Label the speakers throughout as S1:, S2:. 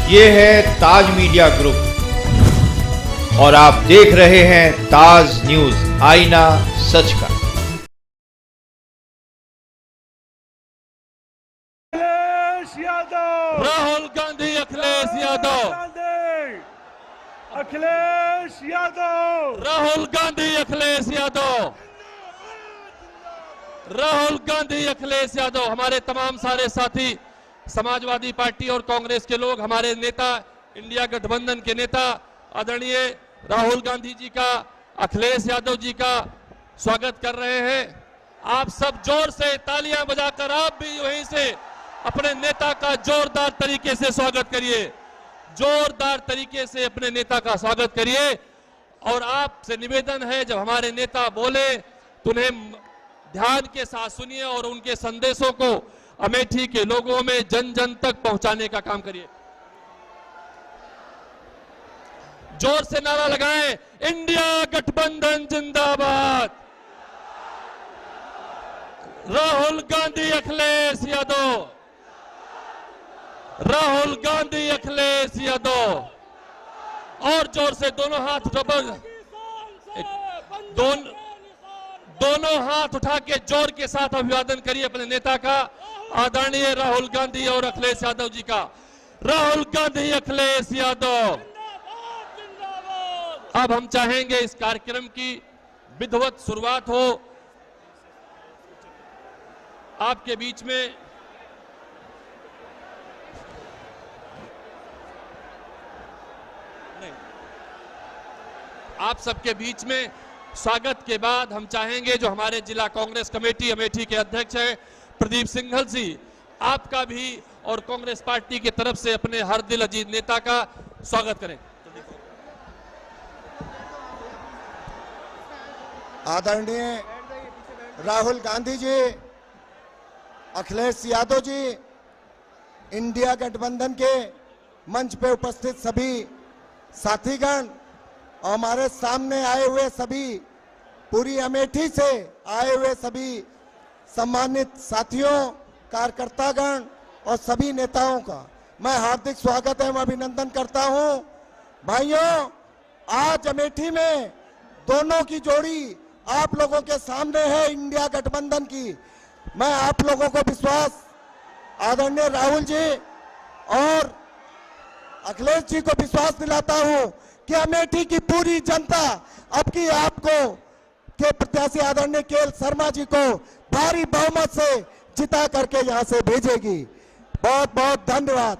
S1: ये है ताज media group और आप देख रहे हैं ताज न्यूज, आईना सच का।
S2: अखिलेश यादव,
S3: राहुल गांधी, अखिलेश यादव,
S2: अखिलेश यादव,
S3: राहुल गांधी, अखिलेश यादव, राहुल गांधी, अखिलेश यादव। हमारे तमाम सारे साथी, समाजवादी पार्टी और कांग्रेस के लोग, हमारे नेता, इंडिया गठबंधन के नेता आदरणीय राहुल गांधी जी का, अखिलेश यादव जी का स्वागत कर रहे हैं। आप सब जोर से तालियां बजाकर आप भी वहीं से अपने नेता का जोरदार तरीके से स्वागत करिए, जोरदार तरीके से अपने नेता का स्वागत करिए। और आपसे निवेदन है, जब हमारे नेता बोले तो उन्हें ध्यान के साथ सुनिए और उनके संदेशों को अमेठी के लोगों में जन जन तक पहुंचाने का काम करिए। जोर से नारा लगाएं, इंडिया गठबंधन जिंदाबाद, राहुल गांधी, अखिलेश यादव, राहुल गांधी, अखिलेश यादव। और जोर से दोनों हाथ दोनों हाथ उठा के जोर के साथ अभिवादन करिए अपने नेता का, आदरणीय राहुल गांधी और अखिलेश यादव जी का। राहुल गांधी, अखिलेश यादव। अब हम चाहेंगे इस कार्यक्रम की विधिवत शुरुआत हो। आपके बीच में आप सबके बीच में स्वागत के बाद हम चाहेंगे, जो हमारे जिला कांग्रेस कमेटी अमेठी के अध्यक्ष हैं प्रदीप सिंघल जी, आपका भी और कांग्रेस पार्टी की तरफ से अपने हर दिल अजीज नेता का स्वागत करें।
S4: आदरणीय राहुल गांधी जी, अखिलेश यादव जी, इंडिया गठबंधन के मंच पे उपस्थित सभी साथीगण और हमारे सामने आए हुए सभी, पूरी अमेठी से आए हुए सभी सम्मानित साथियों, कार्यकर्तागण और सभी नेताओं का मैं हार्दिक स्वागत एवं अभिनंदन करता हूं। भाइयों, आज अमेठी में दोनों की जोड़ी आप लोगों के सामने है, इंडिया गठबंधन की। मैं आप लोगों को विश्वास, आदरणीय राहुल जी और अखिलेश जी को विश्वास दिलाता हूं कि अमेठी की पूरी जनता अब की आपको के प्रत्याशी आदरणीय केएल शर्मा जी को भारी बहुमत से जिता करके यहां से भेजेगी। बहुत बहुत धन्यवाद।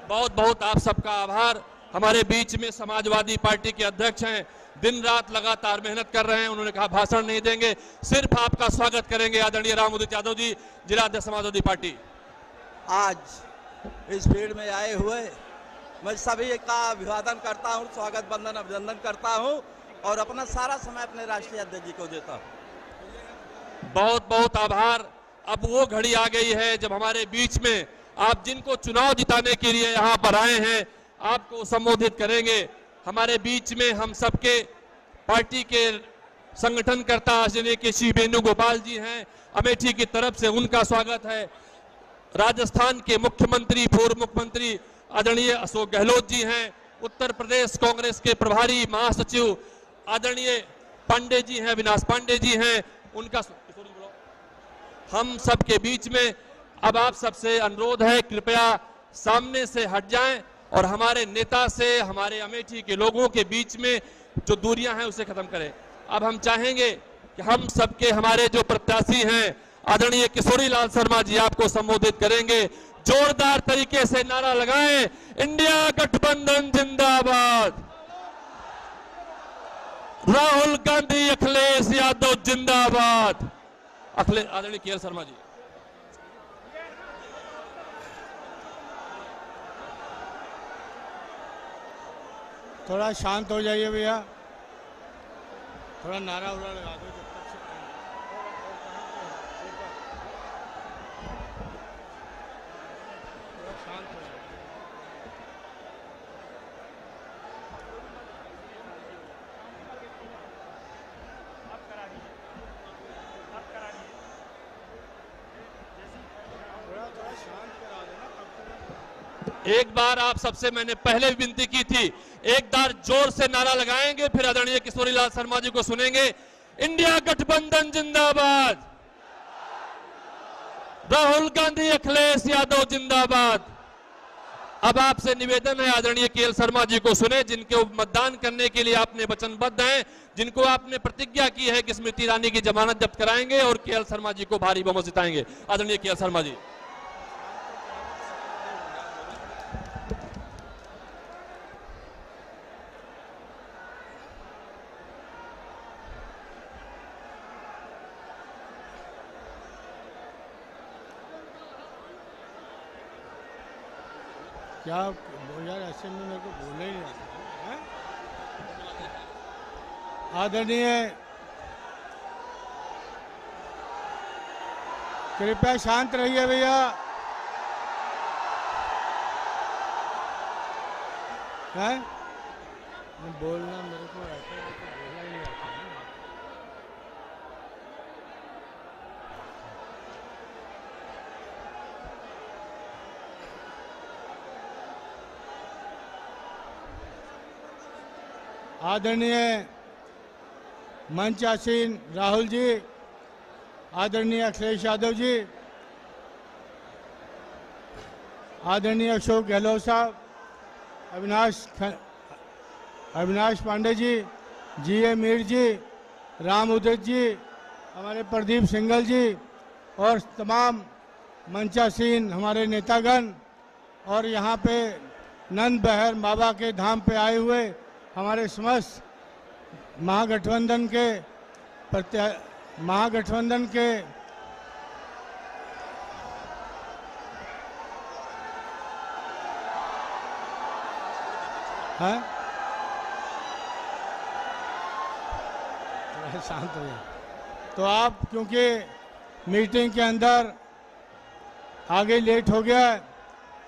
S3: बहुत बहुत आप सबका आभार। हमारे बीच में समाजवादी पार्टी के अध्यक्ष हैं, दिन रात लगातार मेहनत कर रहे हैं। उन्होंने कहा भाषण नहीं देंगे, सिर्फ आपका स्वागत करेंगे। आदरणीय राम उदित यादव जी, जिला अध्यक्ष समाजवादी पार्टी।
S5: आज इस भीड़ में आए हुए मैं सभी का अभिवादन करता हूं, स्वागत बंदन अभिनंदन करता हूं और अपना सारा समय अपने राष्ट्रीय अध्यक्ष जी को देता हूं।
S3: बहुत बहुत आभार। अब वो घड़ी आ गई है जब हमारे बीच में आप जिनको चुनाव जिताने के लिए यहाँ पर आए हैं, आपको संबोधित करेंगे। हमारे बीच में हम सबके पार्टी के संगठनकर्ता जिले के श्री वेणुगोपाल जी हैं, अमेठी की तरफ से उनका स्वागत है। राजस्थान के मुख्यमंत्री, पूर्व मुख्यमंत्री आदरणीय अशोक गहलोत जी हैं। उत्तर प्रदेश कांग्रेस के प्रभारी महासचिव आदरणीय पांडे जी हैं, अविनाश पांडे जी हैं, उनका हम सब के बीच में अब आप सबसे अनुरोध है, कृपया सामने से हट जाएं और हमारे नेता से, हमारे अमेठी के लोगों के बीच में जो दूरियां हैं उसे खत्म करें। अब हम चाहेंगे कि हम सबके हमारे जो प्रत्याशी हैं आदरणीय किशोरी लाल शर्मा जी आपको संबोधित करेंगे। जोरदार तरीके से नारा लगाएं, इंडिया गठबंधन जिंदाबाद, राहुल गांधी, अखिलेश यादव जिंदाबाद। आदरणीय केएल शर्मा जी।
S6: थोड़ा शांत हो जाइए भैया, थोड़ा नारा उरा लगा दो। थोड़ा शांत हो जाइए। थोड़ा शांत करा देना।
S3: एक बार आप सबसे मैंने पहले भी विनती की थी, एक बार जोर से नारा लगाएंगे, फिर आदरणीय किशोरीलाल शर्मा जी को सुनेंगे। इंडिया गठबंधन जिंदाबाद, राहुल गांधी अखिलेश यादव जिंदाबाद। अब आपसे निवेदन है आदरणीय केएल शर्मा जी को सुने, जिनको मतदान करने के लिए आपने वचनबद्ध हैं, जिनको आपने प्रतिज्ञा की है कि स्मृति ईरानी की जमानत जब्त कराएंगे और केएल शर्मा जी को भारी बहुमत जिताएंगे। आदरणीय केएल शर्मा जी।
S6: क्या यार, ऐसे में मेरे को बोलना ही नहीं आता है? आदरणीय, कृपया शांत रहिए भैया। हैं? बोलना मेरे को ऐसा बोलना ही नहीं आता है। आदरणीय मंच आसीन राहुल जी, आदरणीय अखिलेश यादव जी, आदरणीय अशोक गहलोत साहब, अविनाश पांडे जी, जीए मीर जी, राम उदित जी, हमारे प्रदीप सिंघल जी और तमाम मंचासीन हमारे नेतागण और यहाँ पे नंद बहर बाबा के धाम पे आए हुए हमारे समस्त महागठबंधन के हैं? शांत हो जाए। तो आप क्योंकि मीटिंग के अंदर आगे लेट हो गया,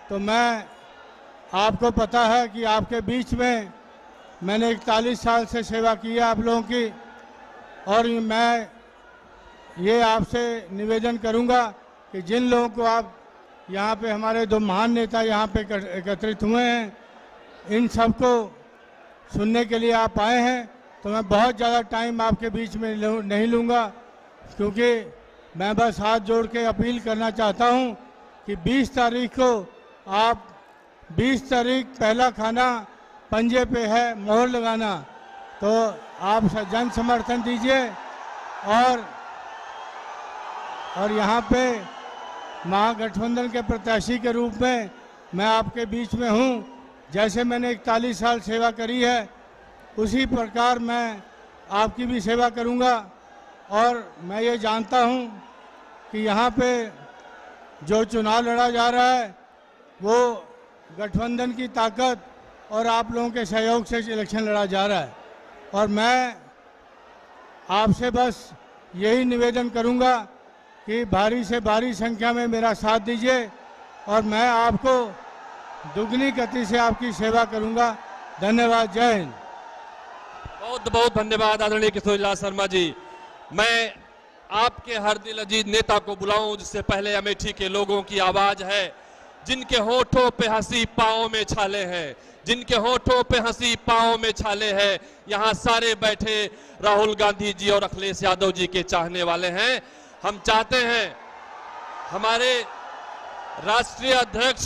S6: तो मैं, आपको पता है कि आपके बीच में मैंने 41 साल से सेवा की है आप लोगों की, और मैं ये आपसे निवेदन करूंगा कि जिन लोगों को आप यहाँ पे, हमारे दो महान नेता यहाँ पे एकत्रित हुए हैं, इन सबको सुनने के लिए आप आए हैं, तो मैं बहुत ज़्यादा टाइम आपके बीच में नहीं लूँगा, क्योंकि मैं बस हाथ जोड़ के अपील करना चाहता हूँ कि 20 तारीख को आप, 20 तारीख पहला खाना पंजे पे है, मोहर लगाना, तो आप जन समर्थन दीजिए। और यहाँ पे महागठबंधन के प्रत्याशी के रूप में मैं आपके बीच में हूँ। जैसे मैंने 41 साल सेवा करी है, उसी प्रकार मैं आपकी भी सेवा करूँगा। और मैं ये जानता हूँ कि यहाँ पे जो चुनाव लड़ा जा रहा है, वो गठबंधन की ताकत और आप लोगों के सहयोग से इलेक्शन लड़ा जा रहा है। और मैं आपसे बस यही निवेदन करूंगा कि भारी से भारी संख्या में मेरा साथ दीजिए, और मैं आपको दुगनी गति से आपकी सेवा करूंगा। धन्यवाद। जय हिंद।
S3: बहुत बहुत धन्यवाद आदरणीय किशोरीलाल शर्मा जी। मैं आपके हर दिल अजीज नेता को बुलाऊं, जिससे पहले अमेठी के लोगों की आवाज है, जिनके होठों पे हंसी पांव में छाले हैं, जिनके होठों पे हंसी पांव में छाले हैं। यहाँ सारे बैठे राहुल गांधी जी और अखिलेश यादव जी के चाहने वाले हैं। हम चाहते हैं हमारे राष्ट्रीय अध्यक्ष,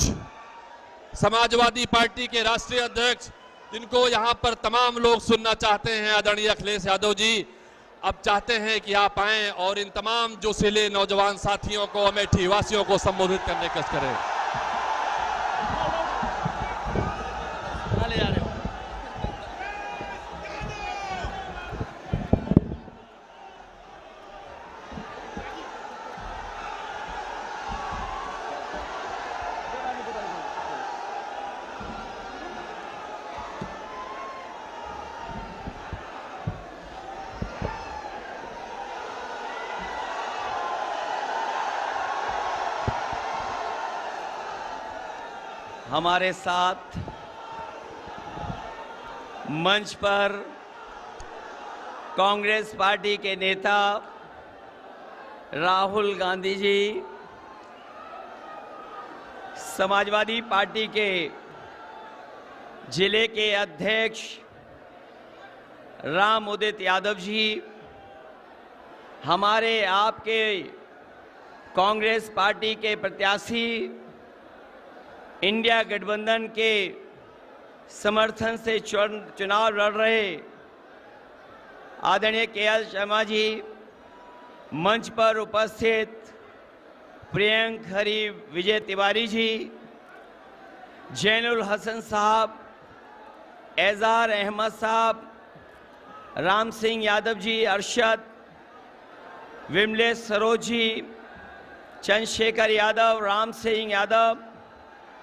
S3: समाजवादी पार्टी के राष्ट्रीय अध्यक्ष, जिनको यहाँ पर तमाम लोग सुनना चाहते हैं, आदरणीय अखिलेश यादव जी, अब चाहते हैं कि आप आएं और इन तमाम जोशीले नौजवान साथियों को, अमेठी वासियों को संबोधित करने की कोशिश करें।
S7: हमारे साथ मंच पर कांग्रेस पार्टी के नेता राहुल गांधी जी, समाजवादी पार्टी के जिले के अध्यक्ष राम उदित यादव जी, हमारे आपके कांग्रेस पार्टी के प्रत्याशी, इंडिया गठबंधन के समर्थन से चुनाव लड़ रहे आदरणीय के.एल. शर्मा जी, मंच पर उपस्थित प्रियंक हरी विजय तिवारी जी, जैनुल हसन साहब, एजाज अहमद साहब, राम सिंह यादव जी, अरशद, विमलेश सरोज जी, चंद्रशेखर यादव, राम सिंह यादव,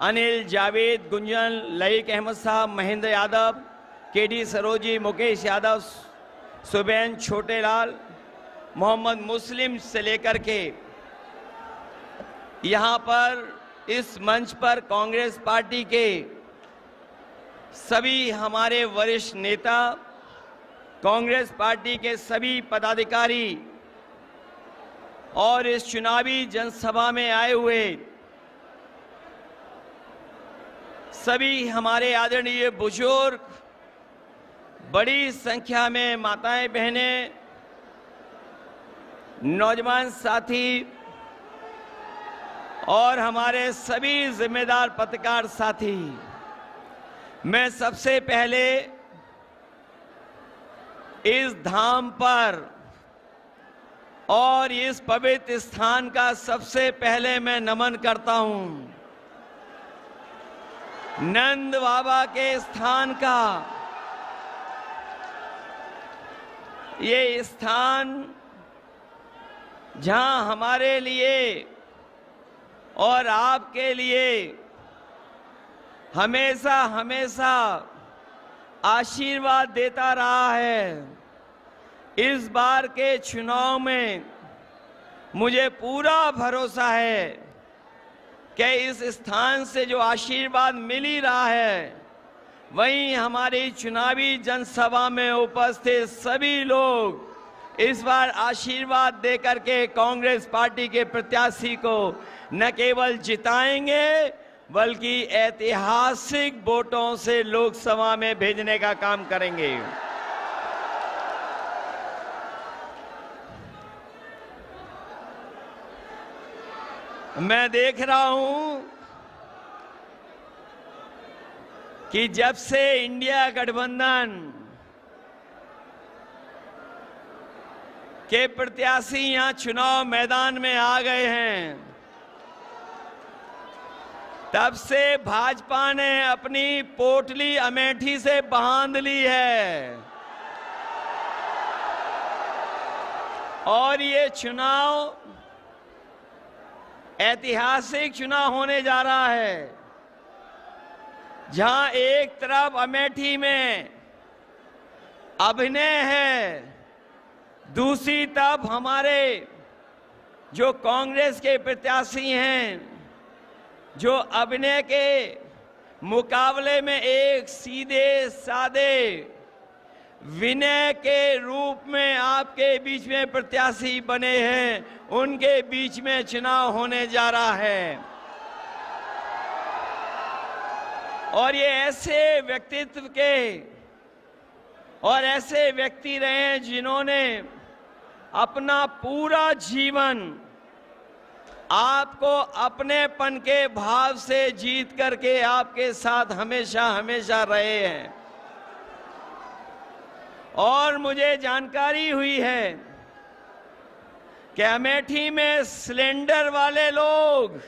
S7: अनिल, जावेद, गुंजन, लईक अहमद साहब, महेंद्र यादव, के.डी. सरोजी, मुकेश यादव, सुबैन छोटेलाल, मोहम्मद मुस्लिम से लेकर के यहाँ पर इस मंच पर कांग्रेस पार्टी के सभी हमारे वरिष्ठ नेता, कांग्रेस पार्टी के सभी पदाधिकारी और इस चुनावी जनसभा में आए हुए सभी हमारे आदरणीय बुजुर्ग, बड़ी संख्या में माताएं बहनें, नौजवान साथी और हमारे सभी जिम्मेदार पत्रकार साथी, मैं सबसे पहले इस धाम पर और इस पवित्र स्थान का सबसे पहले मैं नमन करता हूं। नंद बाबा के स्थान का ये स्थान जहां हमारे लिए और आपके लिए हमेशा हमेशा आशीर्वाद देता रहा है। इस बार के चुनाव में मुझे पूरा भरोसा है कि इस स्थान से जो आशीर्वाद मिल ही रहा है, वहीं हमारी चुनावी जनसभा में उपस्थित सभी लोग इस बार आशीर्वाद देकर के कांग्रेस पार्टी के प्रत्याशी को न केवल जिताएंगे बल्कि ऐतिहासिक वोटों से लोकसभा में भेजने का काम करेंगे। मैं देख रहा हूं कि जब से इंडिया गठबंधन के प्रत्याशी यहां चुनाव मैदान में आ गए हैं, तब से भाजपा ने अपनी पोटली अमेठी से बांध ली है और ये चुनाव ऐतिहासिक चुनाव होने जा रहा है, जहां एक तरफ अमेठी में अभिनय है, दूसरी तरफ हमारे जो कांग्रेस के प्रत्याशी हैं, जो अभिनय के मुकाबले में एक सीधे सादे विनय के रूप में आपके बीच में प्रत्याशी बने हैं, उनके बीच में चुनाव होने जा रहा है। और ये ऐसे व्यक्तित्व के और ऐसे व्यक्ति रहे हैं जिन्होंने अपना पूरा जीवन आपको अपनेपन के भाव से जीत करके आपके साथ हमेशा हमेशा रहे हैं। और मुझे जानकारी हुई है कि अमेठी में सिलेंडर वाले लोग,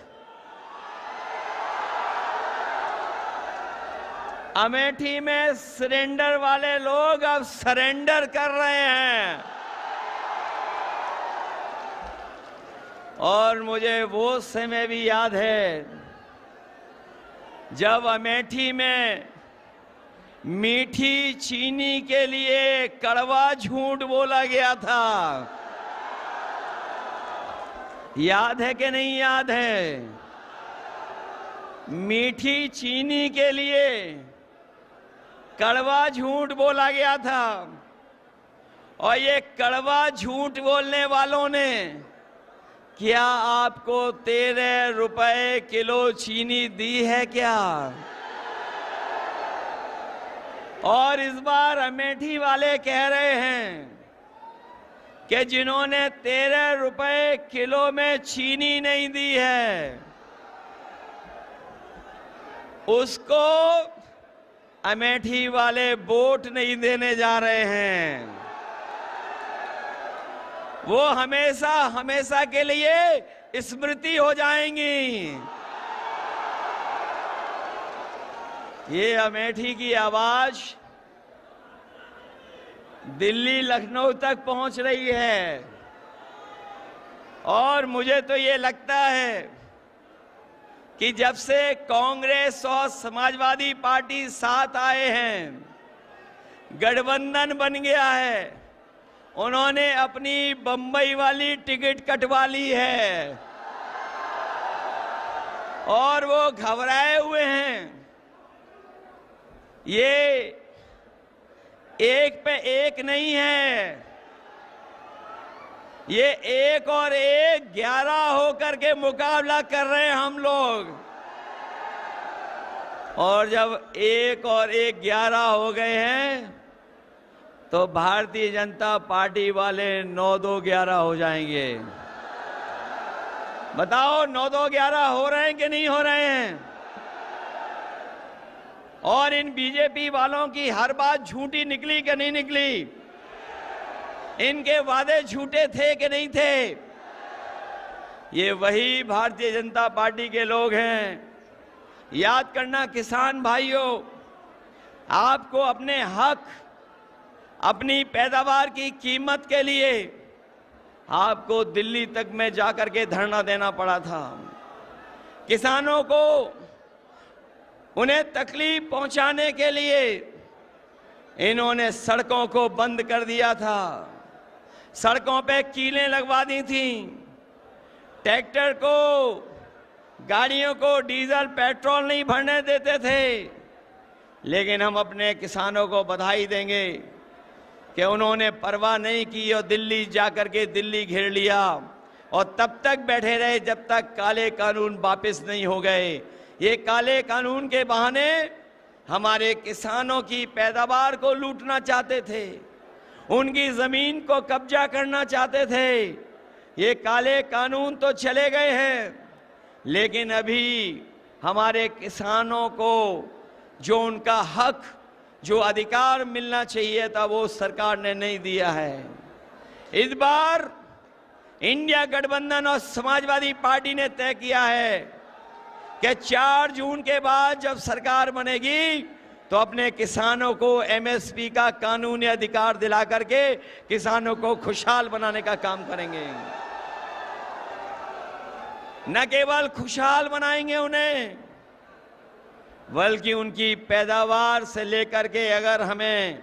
S7: अमेठी में सिलेंडर वाले लोग अब सरेंडर कर रहे हैं। और मुझे वो समय भी याद है जब अमेठी में मीठी चीनी के लिए कड़वा झूठ बोला गया था। याद है कि नहीं याद है? मीठी चीनी के लिए कड़वा झूठ बोला गया था और ये कड़वा झूठ बोलने वालों ने क्या आपको 13 रुपए किलो चीनी दी है क्या? और इस बार अमेठी वाले कह रहे हैं कि जिन्होंने 13 रुपए किलो में चीनी नहीं दी है उसको अमेठी वाले वोट नहीं देने जा रहे हैं। वो हमेशा हमेशा के लिए स्मृति हो जाएंगी। ये अमेठी की आवाज दिल्ली लखनऊ तक पहुंच रही है और मुझे तो ये लगता है कि जब से कांग्रेस और समाजवादी पार्टी साथ आए हैं, गठबंधन बन गया है, उन्होंने अपनी बंबई वाली टिकट कटवा ली है और वो घबराए हुए हैं। ये एक पे एक नहीं है, ये एक और एक 11 होकर के मुकाबला कर रहे हैं हम लोग। और जब 1 और 1 11 हो गए हैं तो भारतीय जनता पार्टी वाले 9-2-11 हो जाएंगे। बताओ 9-2-11 हो रहे हैं कि नहीं हो रहे हैं? और इन बीजेपी वालों की हर बात झूठी निकली कि नहीं निकली? इनके वादे झूठे थे कि नहीं थे? ये वही भारतीय जनता पार्टी के लोग हैं। याद करना किसान भाइयों, आपको अपने हक, अपनी पैदावार की कीमत के लिए आपको दिल्ली तक में जाकर के धरना देना पड़ा था। किसानों को उन्हें तकलीफ पहुंचाने के लिए इन्होंने सड़कों को बंद कर दिया था, सड़कों पे कीलें लगवा दी थी, ट्रैक्टर को, गाड़ियों को डीजल पेट्रोल नहीं भरने देते थे। लेकिन हम अपने किसानों को बधाई देंगे कि उन्होंने परवाह नहीं की और दिल्ली जाकर के दिल्ली घेर लिया और तब तक बैठे रहे जब तक काले कानून वापस नहीं हो गए। ये काले कानून के बहाने हमारे किसानों की पैदावार को लूटना चाहते थे, उनकी जमीन को कब्जा करना चाहते थे। ये काले कानून तो चले गए हैं, लेकिन अभी हमारे किसानों को जो उनका हक, जो अधिकार मिलना चाहिए था, वो सरकार ने नहीं दिया है। इस बार इंडिया गठबंधन और समाजवादी पार्टी ने तय किया है कि 4 जून के बाद जब सरकार बनेगी तो अपने किसानों को एमएसपी का कानूनी अधिकार दिला करके किसानों को खुशहाल बनाने का काम करेंगे। न केवल खुशहाल बनाएंगे उन्हें, बल्कि उनकी पैदावार से लेकर के अगर हमें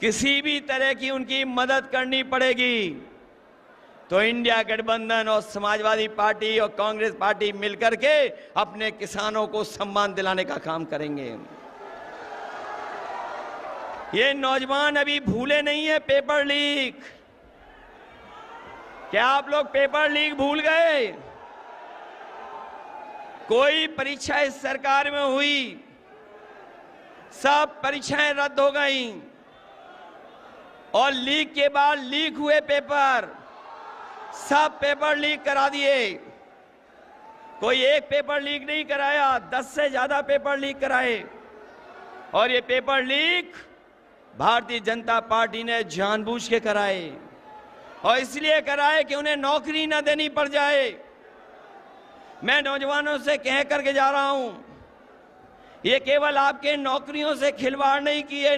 S7: किसी भी तरह की उनकी मदद करनी पड़ेगी तो इंडिया गठबंधन और समाजवादी पार्टी और कांग्रेस पार्टी मिलकर के अपने किसानों को सम्मान दिलाने का काम करेंगे। ये नौजवान अभी भूले नहीं है पेपर लीक। क्या आप लोग पेपर लीक भूल गए? कोई परीक्षा इस सरकार में हुई, सब परीक्षाएं रद्द हो गईं और लीक के बाद लीक हुए पेपर, सब पेपर लीक करा दिए। कोई एक पेपर लीक नहीं कराया, 10 से ज्यादा पेपर लीक कराए। और ये paper leak Bharatiya Janata party ने जानबूझ के कराए और इसलिए कराए कि उन्हें नौकरी न देनी पड़ जाए। मैं नौजवानों से कह करके जा रहा हूं, ये केवल आपके नौकरियों से खिलवाड़ नहीं किए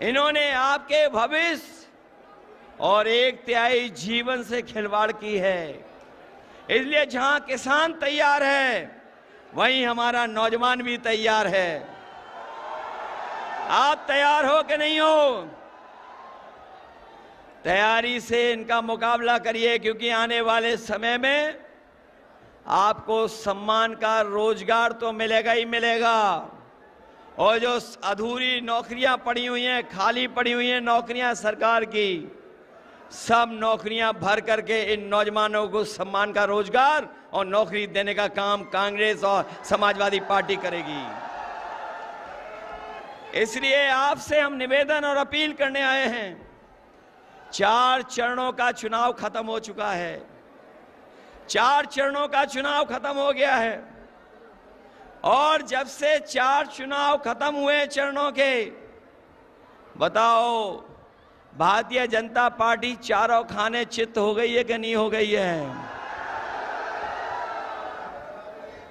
S7: इन्होंने आपके भविष्य और 1/3 जीवन से खिलवाड़ की है। इसलिए जहां किसान तैयार है वहीं हमारा नौजवान भी तैयार है। आप तैयार हो कि नहीं हो? तैयारी से इनका मुकाबला करिए, क्योंकि आने वाले समय में आपको सम्मान का रोजगार तो मिलेगा ही मिलेगा। और जो अधूरी नौकरियां पड़ी हुई हैं, खाली पड़ी हुई हैं नौकरियां सरकार की, सब नौकरियां भर करके इन नौजवानों को सम्मान का रोजगार और नौकरी देने का काम कांग्रेस और समाजवादी पार्टी करेगी। इसलिए आपसे हम निवेदन और अपील करने आए हैं। 4 चरणों का चुनाव खत्म हो चुका है। 4 चरणों का चुनाव खत्म हो गया है और जब से 4 चुनाव खत्म हुए चरणों के, बताओ भारतीय जनता पार्टी चारों खाने चित्त हो गई है कि नहीं हो गई है?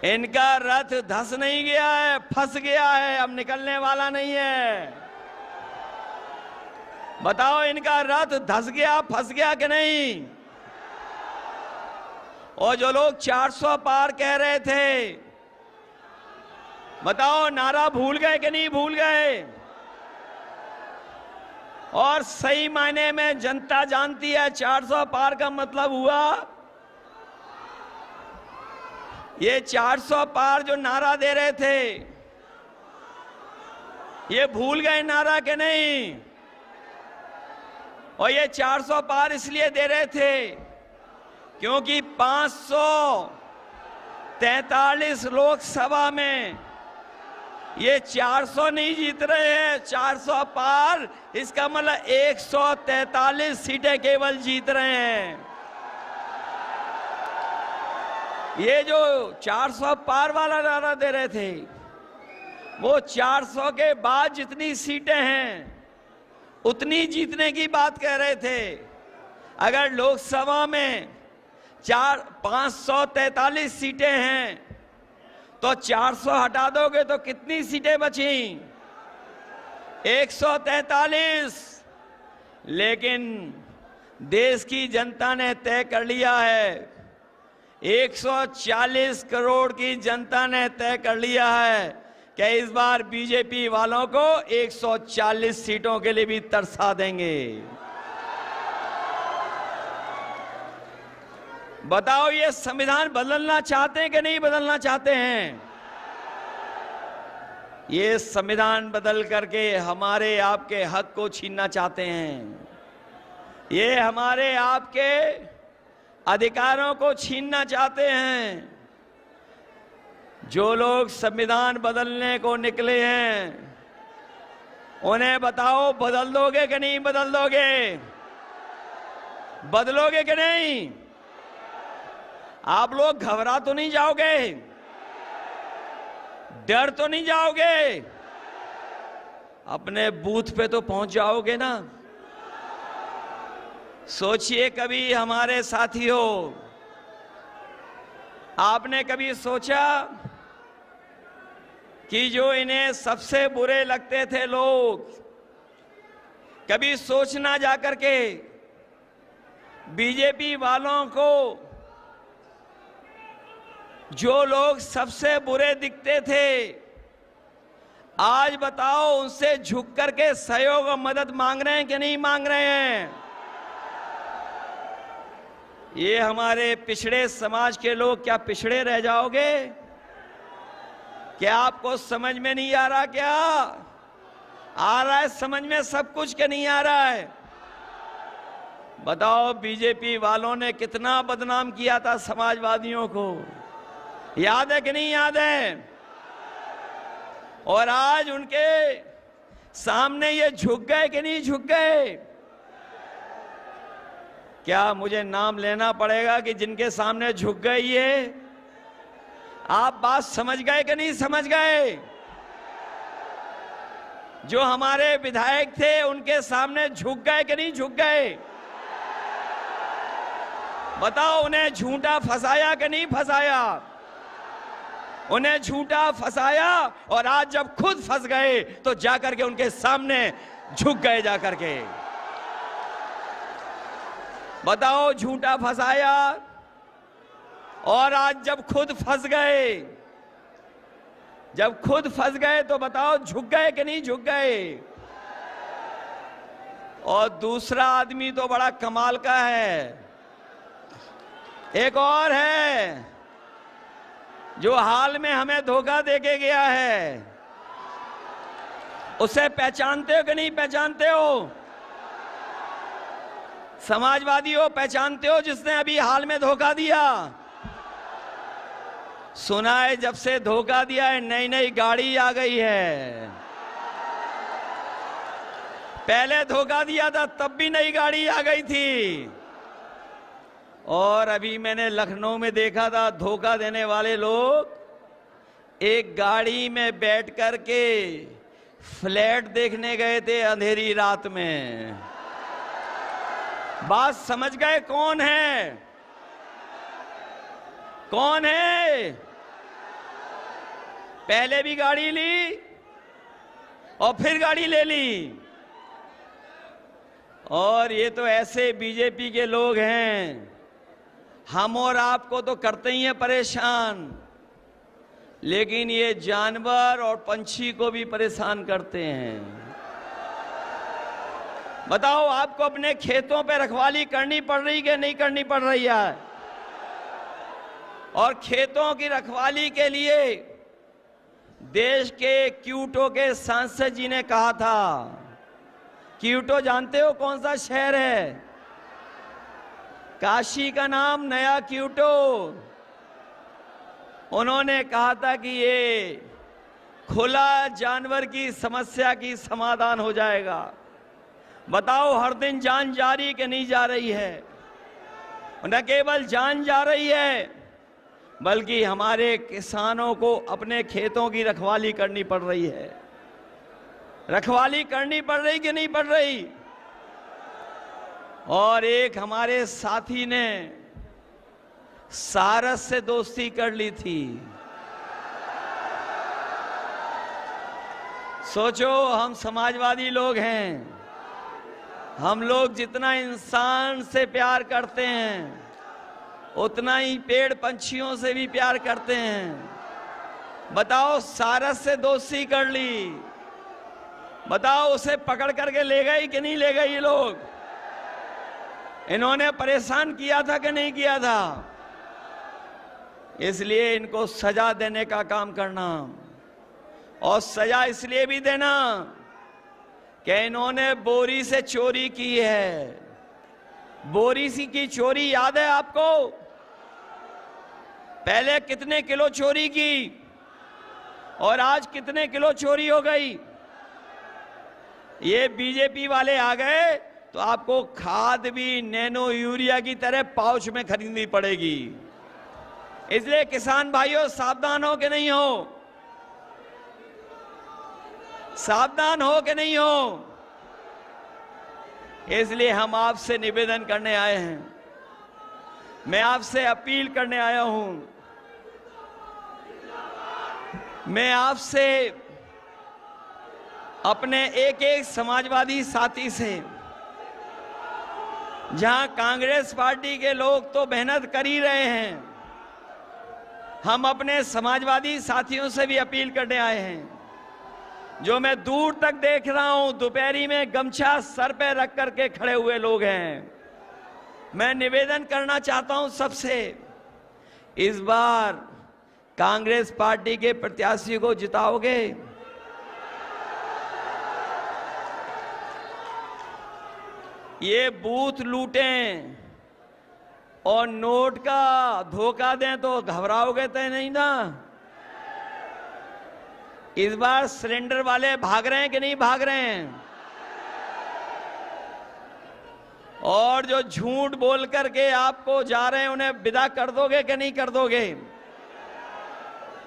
S7: इनका रथ धस नहीं गया है, फंस गया है, अब निकलने वाला नहीं है। बताओ इनका रथ धस गया, फंस गया कि नहीं? और जो लोग 400 पार कह रहे थे, बताओ नारा भूल गए कि नहीं भूल गए? और सही मायने में जनता जानती है 400 पार का मतलब हुआ, ये 400 पार जो नारा दे रहे थे, ये भूल गए नारा के नहीं? और ये 400 पार इसलिए दे रहे थे क्योंकि 543 लोकसभा में ये 400 नहीं जीत रहे हैं, 400 पार, इसका मतलब 143 सीटें केवल जीत रहे हैं। ये जो 400 पार वाला नारा दे रहे थे, वो 400 के बाद जितनी सीटें हैं उतनी जीतने की बात कह रहे थे। अगर लोकसभा में 543 सीटें हैं तो 400 हटा दोगे तो कितनी सीटें बची? 143। लेकिन देश की जनता ने तय कर लिया है, 140 करोड़ की जनता ने तय कर लिया है कि इस बार बीजेपी वालों को 140 सीटों के लिए भी तरसा देंगे। बताओ ये संविधान बदलना चाहते हैं कि नहीं बदलना चाहते हैं? ये संविधान बदल करके हमारे आपके हक को छीनना चाहते हैं। ये हमारे आपके अधिकारों को छीनना चाहते हैं। जो लोग संविधान बदलने को निकले हैं, उन्हें बताओ बदल दोगे कि नहीं बदल दोगे? बदलोगे कि नहीं? आप लोग घबरा तो नहीं जाओगे? डर तो नहीं जाओगे? अपने बूथ पे तो पहुंच जाओगे ना? सोचिए कभी हमारे साथियों, आपने कभी सोचा कि जो इन्हें सबसे बुरे लगते थे लोग, कभी सोचना जाकर के बीजेपी वालों को जो लोग सबसे बुरे दिखते थे, आज बताओ उनसे झुक करके सहयोग और मदद मांग रहे हैं कि नहीं मांग रहे हैं? ये हमारे पिछड़े समाज के लोग क्या पिछड़े रह जाओगे? क्या आपको समझ में नहीं आ रहा? क्या आ रहा है समझ में सब कुछ के नहीं आ रहा है? बताओ बीजेपी वालों ने कितना बदनाम किया था समाजवादियों को, याद है कि नहीं याद है? और आज उनके सामने ये झुक गए कि नहीं झुक गए? क्या मुझे नाम लेना पड़ेगा कि जिनके सामने झुक गए ये? आप बात समझ गए कि नहीं समझ गए? जो हमारे विधायक थे उनके सामने झुक गए कि नहीं झुक गए? बताओ उन्हें झूठा फंसाया कि नहीं फंसाया? उन्हें झूठा फंसाया और आज जब खुद फंस गए तो जाकर के उनके सामने झुक गए जाकर के। बताओ झूठा फंसाया और आज जब खुद फंस गए, जब खुद फंस गए तो बताओ झुक गए कि नहीं झुक गए? और दूसरा आदमी तो बड़ा कमाल का है, एक और है जो हाल में हमें धोखा देके गया है। उसे पहचानते हो कि नहीं पहचानते हो? समाजवादियों, पहचानते हो जिसने अभी हाल में धोखा दिया? सुना है जब से धोखा दिया है नई नई गाड़ी आ गई है। पहले धोखा दिया था तब भी नई गाड़ी आ गई थी। और अभी मैंने लखनऊ में देखा था, धोखा देने वाले लोग एक गाड़ी में बैठ करके फ्लैट देखने गए थे अंधेरी रात में। बात समझ गए कौन है? कौन है? पहले भी गाड़ी ली और फिर गाड़ी ले ली। और ये तो ऐसे बीजेपी के लोग हैं, हम और आपको तो करते ही हैं परेशान, लेकिन ये जानवर और पंछी को भी परेशान करते हैं। बताओ, आपको अपने खेतों पे रखवाली करनी पड़ रही कि नहीं करनी पड़ रही है? और खेतों की रखवाली के लिए देश के क्योटो के सांसद जी ने कहा था, क्योटो जानते हो कौन सा शहर है? काशी का नाम नया क्योटो। उन्होंने कहा था कि ये खुला जानवर की समस्या की समाधान हो जाएगा। बताओ, हर दिन जान जा रही कि नहीं जा रही है? न केवल जान जा रही है, बल्कि हमारे किसानों को अपने खेतों की रखवाली करनी पड़ रही है। रखवाली करनी पड़ रही कि नहीं पड़ रही? और एक हमारे साथी ने सारस से दोस्ती कर ली थी। सोचो, हम समाजवादी लोग हैं, हम लोग जितना इंसान से प्यार करते हैं उतना ही पेड़ पंछियों से भी प्यार करते हैं। बताओ, सारस से दोस्ती कर ली, बताओ उसे पकड़ करके ले गई कि नहीं ले गई? ये लोग इन्होंने परेशान किया था कि नहीं किया था? इसलिए इनको सजा देने का काम करना, और सजा इसलिए भी देना कि इन्होंने बोरी से चोरी की है। बोरी सी की चोरी याद है आपको? पहले कितने किलो चोरी की और आज कितने किलो चोरी हो गई? ये बीजेपी वाले आ गए तो आपको खाद भी नैनो यूरिया की तरह पाउच में खरीदनी पड़ेगी। इसलिए किसान भाइयों, सावधान हो कि नहीं हो? सावधान हो कि नहीं हो? इसलिए हम आपसे निवेदन करने आए हैं, मैं आपसे अपील करने आया हूं, मैं आपसे अपने एक एक समाजवादी साथी से, जहां कांग्रेस पार्टी के लोग तो मेहनत कर ही रहे हैं, हम अपने समाजवादी साथियों से भी अपील करने आए हैं। जो मैं दूर तक देख रहा हूं, दोपहरी में गमछा सर पे रख करके खड़े हुए लोग हैं। मैं निवेदन करना चाहता हूं सबसे, इस बार कांग्रेस पार्टी के प्रत्याशी को जिताओगे? ये बूथ लूटें और नोट का धोखा दें तो घबराओगे तो नहीं ना? इस बार सिलेंडर वाले भाग रहे हैं कि नहीं भाग रहे हैं? और जो झूठ बोल करके आपको जा रहे हैं उन्हें विदा कर दोगे कि नहीं कर दोगे?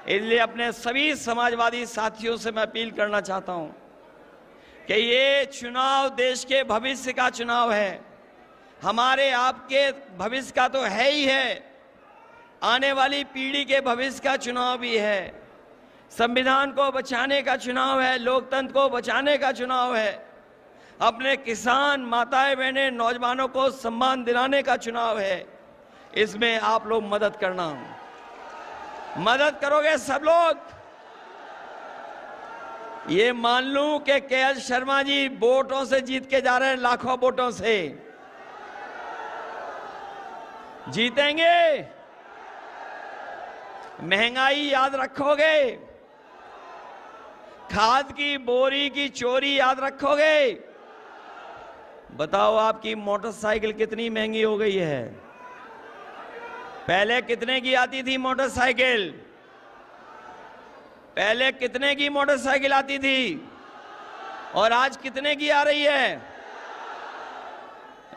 S7: इसलिए अपने सभी समाजवादी साथियों से मैं अपील करना चाहता हूं कि ये चुनाव देश के भविष्य का चुनाव है, हमारे आपके भविष्य का तो है ही है, आने वाली पीढ़ी के भविष्य का चुनाव भी है। संविधान को बचाने का चुनाव है, लोकतंत्र को बचाने का चुनाव है, अपने किसान, माताएं, बहनें, नौजवानों को सम्मान दिलाने का चुनाव है। इसमें आप लोग मदद करना, मदद करोगे सब लोग? ये मान लूं कि के.एल. शर्मा जी वोटों से जीत के जा रहे हैं, लाखों वोटों से जीतेंगे। महंगाई याद रखोगे? खाद की बोरी की चोरी याद रखोगे? बताओ आपकी मोटरसाइकिल कितनी महंगी हो गई है। पहले कितने की आती थी मोटरसाइकिल? पहले कितने की मोटरसाइकिल आती थी और आज कितने की आ रही है?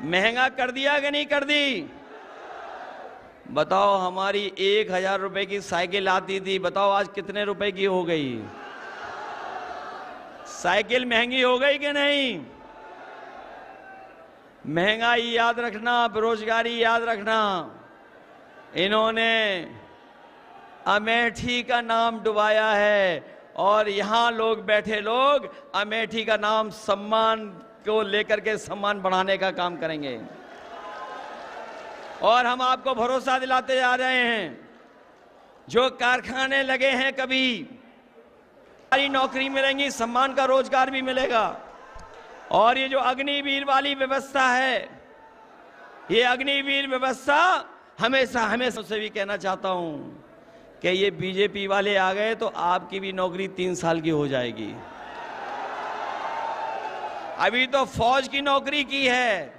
S7: महंगा कर दिया कि नहीं कर दी? बताओ, हमारी 1000 रुपए की साइकिल आती थी, बताओ आज कितने रुपए की हो गई? साइकिल महंगी हो गई कि नहीं? महंगाई याद रखना, बेरोजगारी याद रखना। इन्होंने अमेठी का नाम डुबाया है और यहां लोग बैठे लोग अमेठी का नाम सम्मान को लेकर के सम्मान बढ़ाने का काम करेंगे। और हम आपको भरोसा दिलाते जा रहे हैं, जो कारखाने लगे हैं कभी सारी नौकरी मिलेंगी, सम्मान का रोजगार भी मिलेगा। और ये जो अग्निवीर वाली व्यवस्था है, ये अग्निवीर व्यवस्था हमेशा से भी कहना चाहता हूं कि ये बीजेपी वाले आ गए तो आपकी भी नौकरी 3 साल की हो जाएगी। अभी तो फौज की नौकरी की है,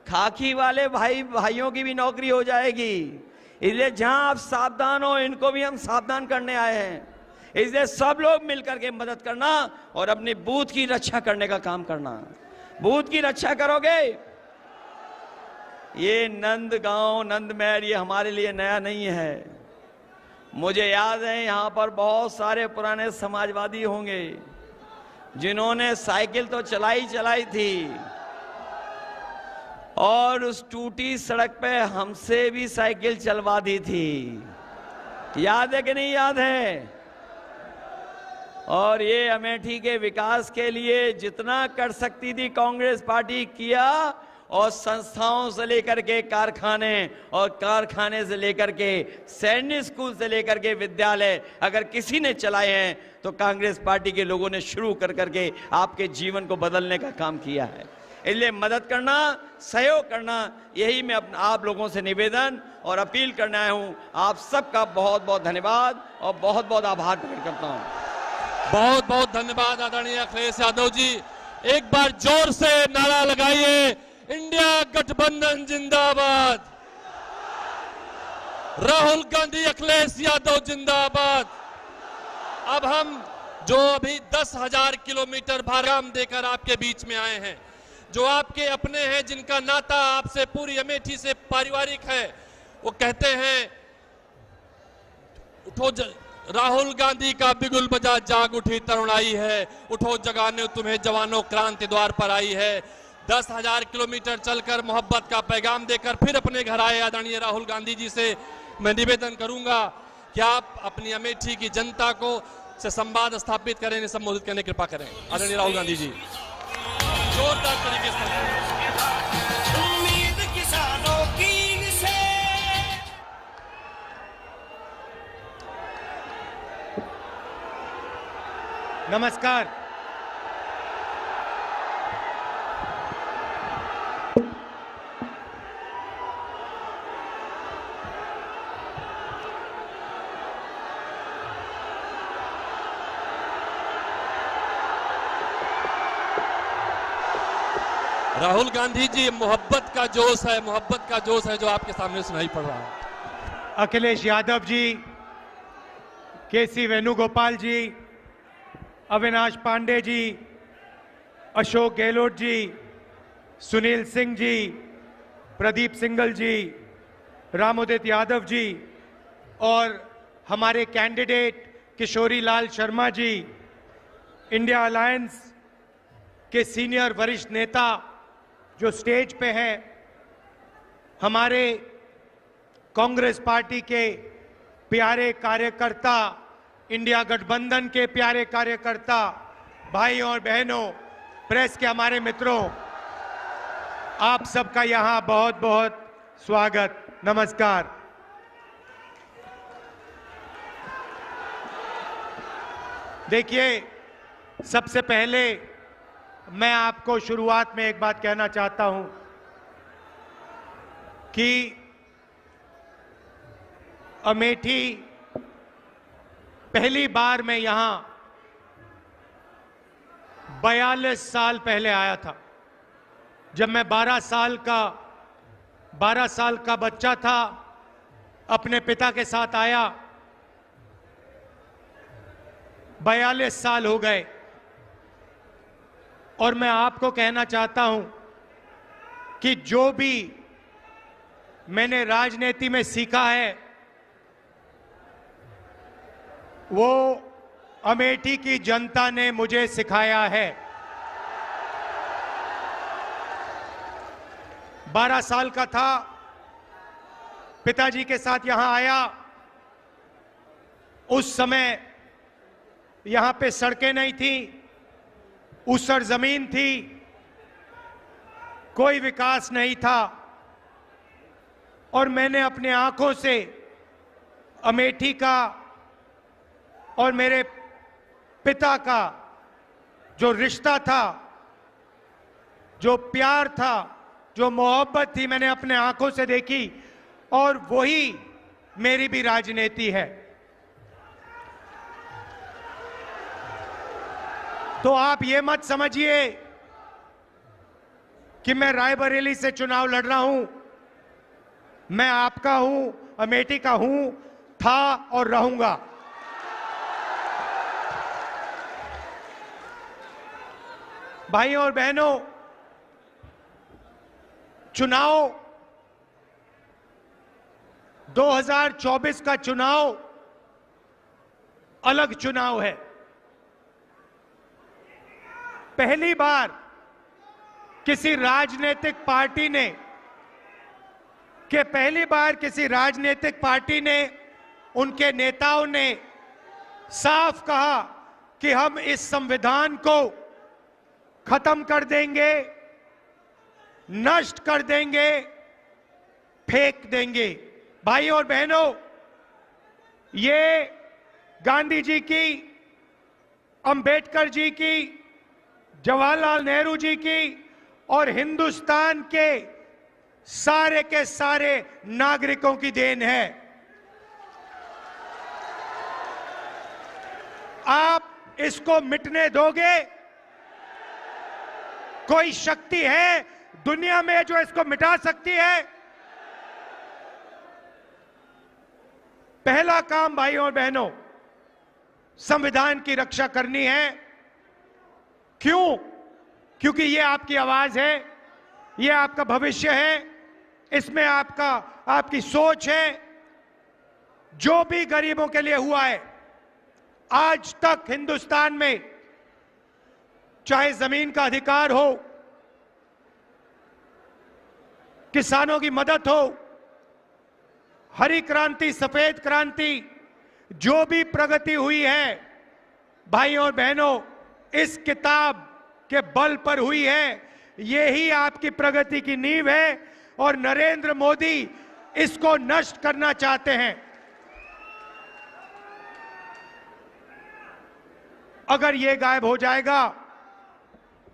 S7: खाकी वाले भाइयों की भी नौकरी हो जाएगी। इसलिए जहां आप सावधान हो, इनको भी हम सावधान करने आए हैं। इसलिए सब लोग मिलकर के मदद करना और अपने बूथ की रक्षा करने का काम करना। बूथ की रक्षा करोगे। ये नंदगांव, नंदमहल ये हमारे लिए नया नहीं है। मुझे याद है यहां पर बहुत सारे पुराने समाजवादी होंगे जिन्होंने साइकिल तो चलाई थी और उस टूटी सड़क पे हमसे भी साइकिल चलवा दी थी। याद है कि नहीं याद है? और ये अमेठी के विकास के लिए जितना कर सकती थी कांग्रेस पार्टी किया, और संस्थाओं से लेकर के कारखाने और कारखाने से लेकर के सैनिक स्कूल से लेकर के विद्यालय अगर किसी ने चलाए हैं तो कांग्रेस पार्टी के लोगों ने शुरू कर करके आपके जीवन को बदलने का काम किया है। इसलिए मदद करना, सहयोग करना, यही मैं आप लोगों से निवेदन और अपील करने आया हूं। आप सबका बहुत बहुत धन्यवाद और बहुत बहुत आभार प्रकट करता हूं।
S3: बहुत बहुत धन्यवाद आदरणीय अखिलेश यादव जी। एक बार जोर से नारा लगाइए, इंडिया गठबंधन जिंदाबाद, राहुल गांधी अखिलेश यादव जिंदाबाद। अब हम जो अभी 10,000 किलोमीटर भाराम देकर आपके बीच में आए हैं, जो आपके अपने हैं, जिनका नाता आपसे पूरी अमेठी से पारिवारिक है, वो कहते हैं उठो राहुल गांधी का बिगुल बजा, जाग उठी तरुणाई है, उठो जगाने तुम्हें जवानों, क्रांति द्वार पर आई है। 10,000 किलोमीटर चलकर मोहब्बत का पैगाम देकर फिर अपने घर आए आदरणीय राहुल गांधी जी से मैं निवेदन करूंगा कि आप अपनी अमेठी की जनता को से संवाद स्थापित करें, संबोधित करने की कृपा करें। आदरणीय राहुल गांधी जी जोरदार तरीके से।
S8: उम्मीद किसानों की से
S6: नमस्कार।
S3: राहुल गांधी जी, मोहब्बत का जोश है जो आपके सामने सुनाई पड़ रहा है।
S6: अखिलेश यादव जी, केसी वेणुगोपाल जी, अविनाश पांडे जी, अशोक गहलोत जी, सुनील सिंह जी, प्रदीप सिंघल जी, रामोदित यादव जी और हमारे candidate Kishori Lal Sharma ji, India alliance के सीनियर वरिष्ठ नेता जो स्टेज पे हैं, हमारे कांग्रेस पार्टी के प्यारे कार्यकर्ता, इंडिया गठबंधन के प्यारे कार्यकर्ता, भाइयों और बहनों, प्रेस के हमारे मित्रों, आप सबका यहां बहुत बहुत स्वागत, नमस्कार। देखिए, सबसे पहले मैं आपको शुरुआत में एक बात कहना चाहता हूं कि अमेठी पहली बार मैं यहां 42 साल पहले आया था। जब मैं 12 साल का बच्चा था, अपने पिता के साथ आया। 42 साल हो गए और मैं आपको कहना चाहता हूं कि जो भी मैंने राजनीति में सीखा है वो अमेठी की जनता ने मुझे सिखाया है। 12 साल का था, पिताजी के साथ यहां आया। उस समय यहां पे सड़कें नहीं थी, ऊसर जमीन थी, कोई विकास नहीं था और मैंने अपने आंखों से अमेठी का और मेरे पिता का जो रिश्ता था, जो प्यार था, जो मोहब्बत थी, मैंने अपने आंखों से देखी और वही मेरी भी राजनीति है। तो आप ये मत समझिए कि मैं रायबरेली से चुनाव लड़ रहा हूं। मैं आपका हूं, अमेठी का हूं, था और रहूंगा। भाइयों और बहनों, चुनाव 2024 का चुनाव अलग चुनाव है। पहली बार किसी राजनीतिक पार्टी ने उनके नेताओं ने साफ कहा कि हम इस संविधान को खत्म कर देंगे, नष्ट कर देंगे, फेंक देंगे। भाइयों और बहनों, ये गांधी जी की, अंबेडकर जी की, जवाहरलाल नेहरू जी की और हिंदुस्तान के सारे नागरिकों की देन है। आप इसको मिटने दोगे? कोई शक्ति है दुनिया में जो इसको मिटा सकती है? पहला काम भाइयों और बहनों, संविधान की रक्षा करनी है। क्यों? क्योंकि ये आपकी आवाज है, ये आपका भविष्य है, इसमें आपकी सोच है। जो भी गरीबों के लिए हुआ है आज तक हिंदुस्तान में, चाहे जमीन का अधिकार हो, किसानों की मदद हो, हरी क्रांति, सफेद क्रांति, जो भी प्रगति हुई है भाइयों और बहनों, इस किताब के बल पर हुई है। यही आपकी प्रगति की नींव है और नरेंद्र मोदी इसको नष्ट करना चाहते हैं। अगर ये गायब हो जाएगा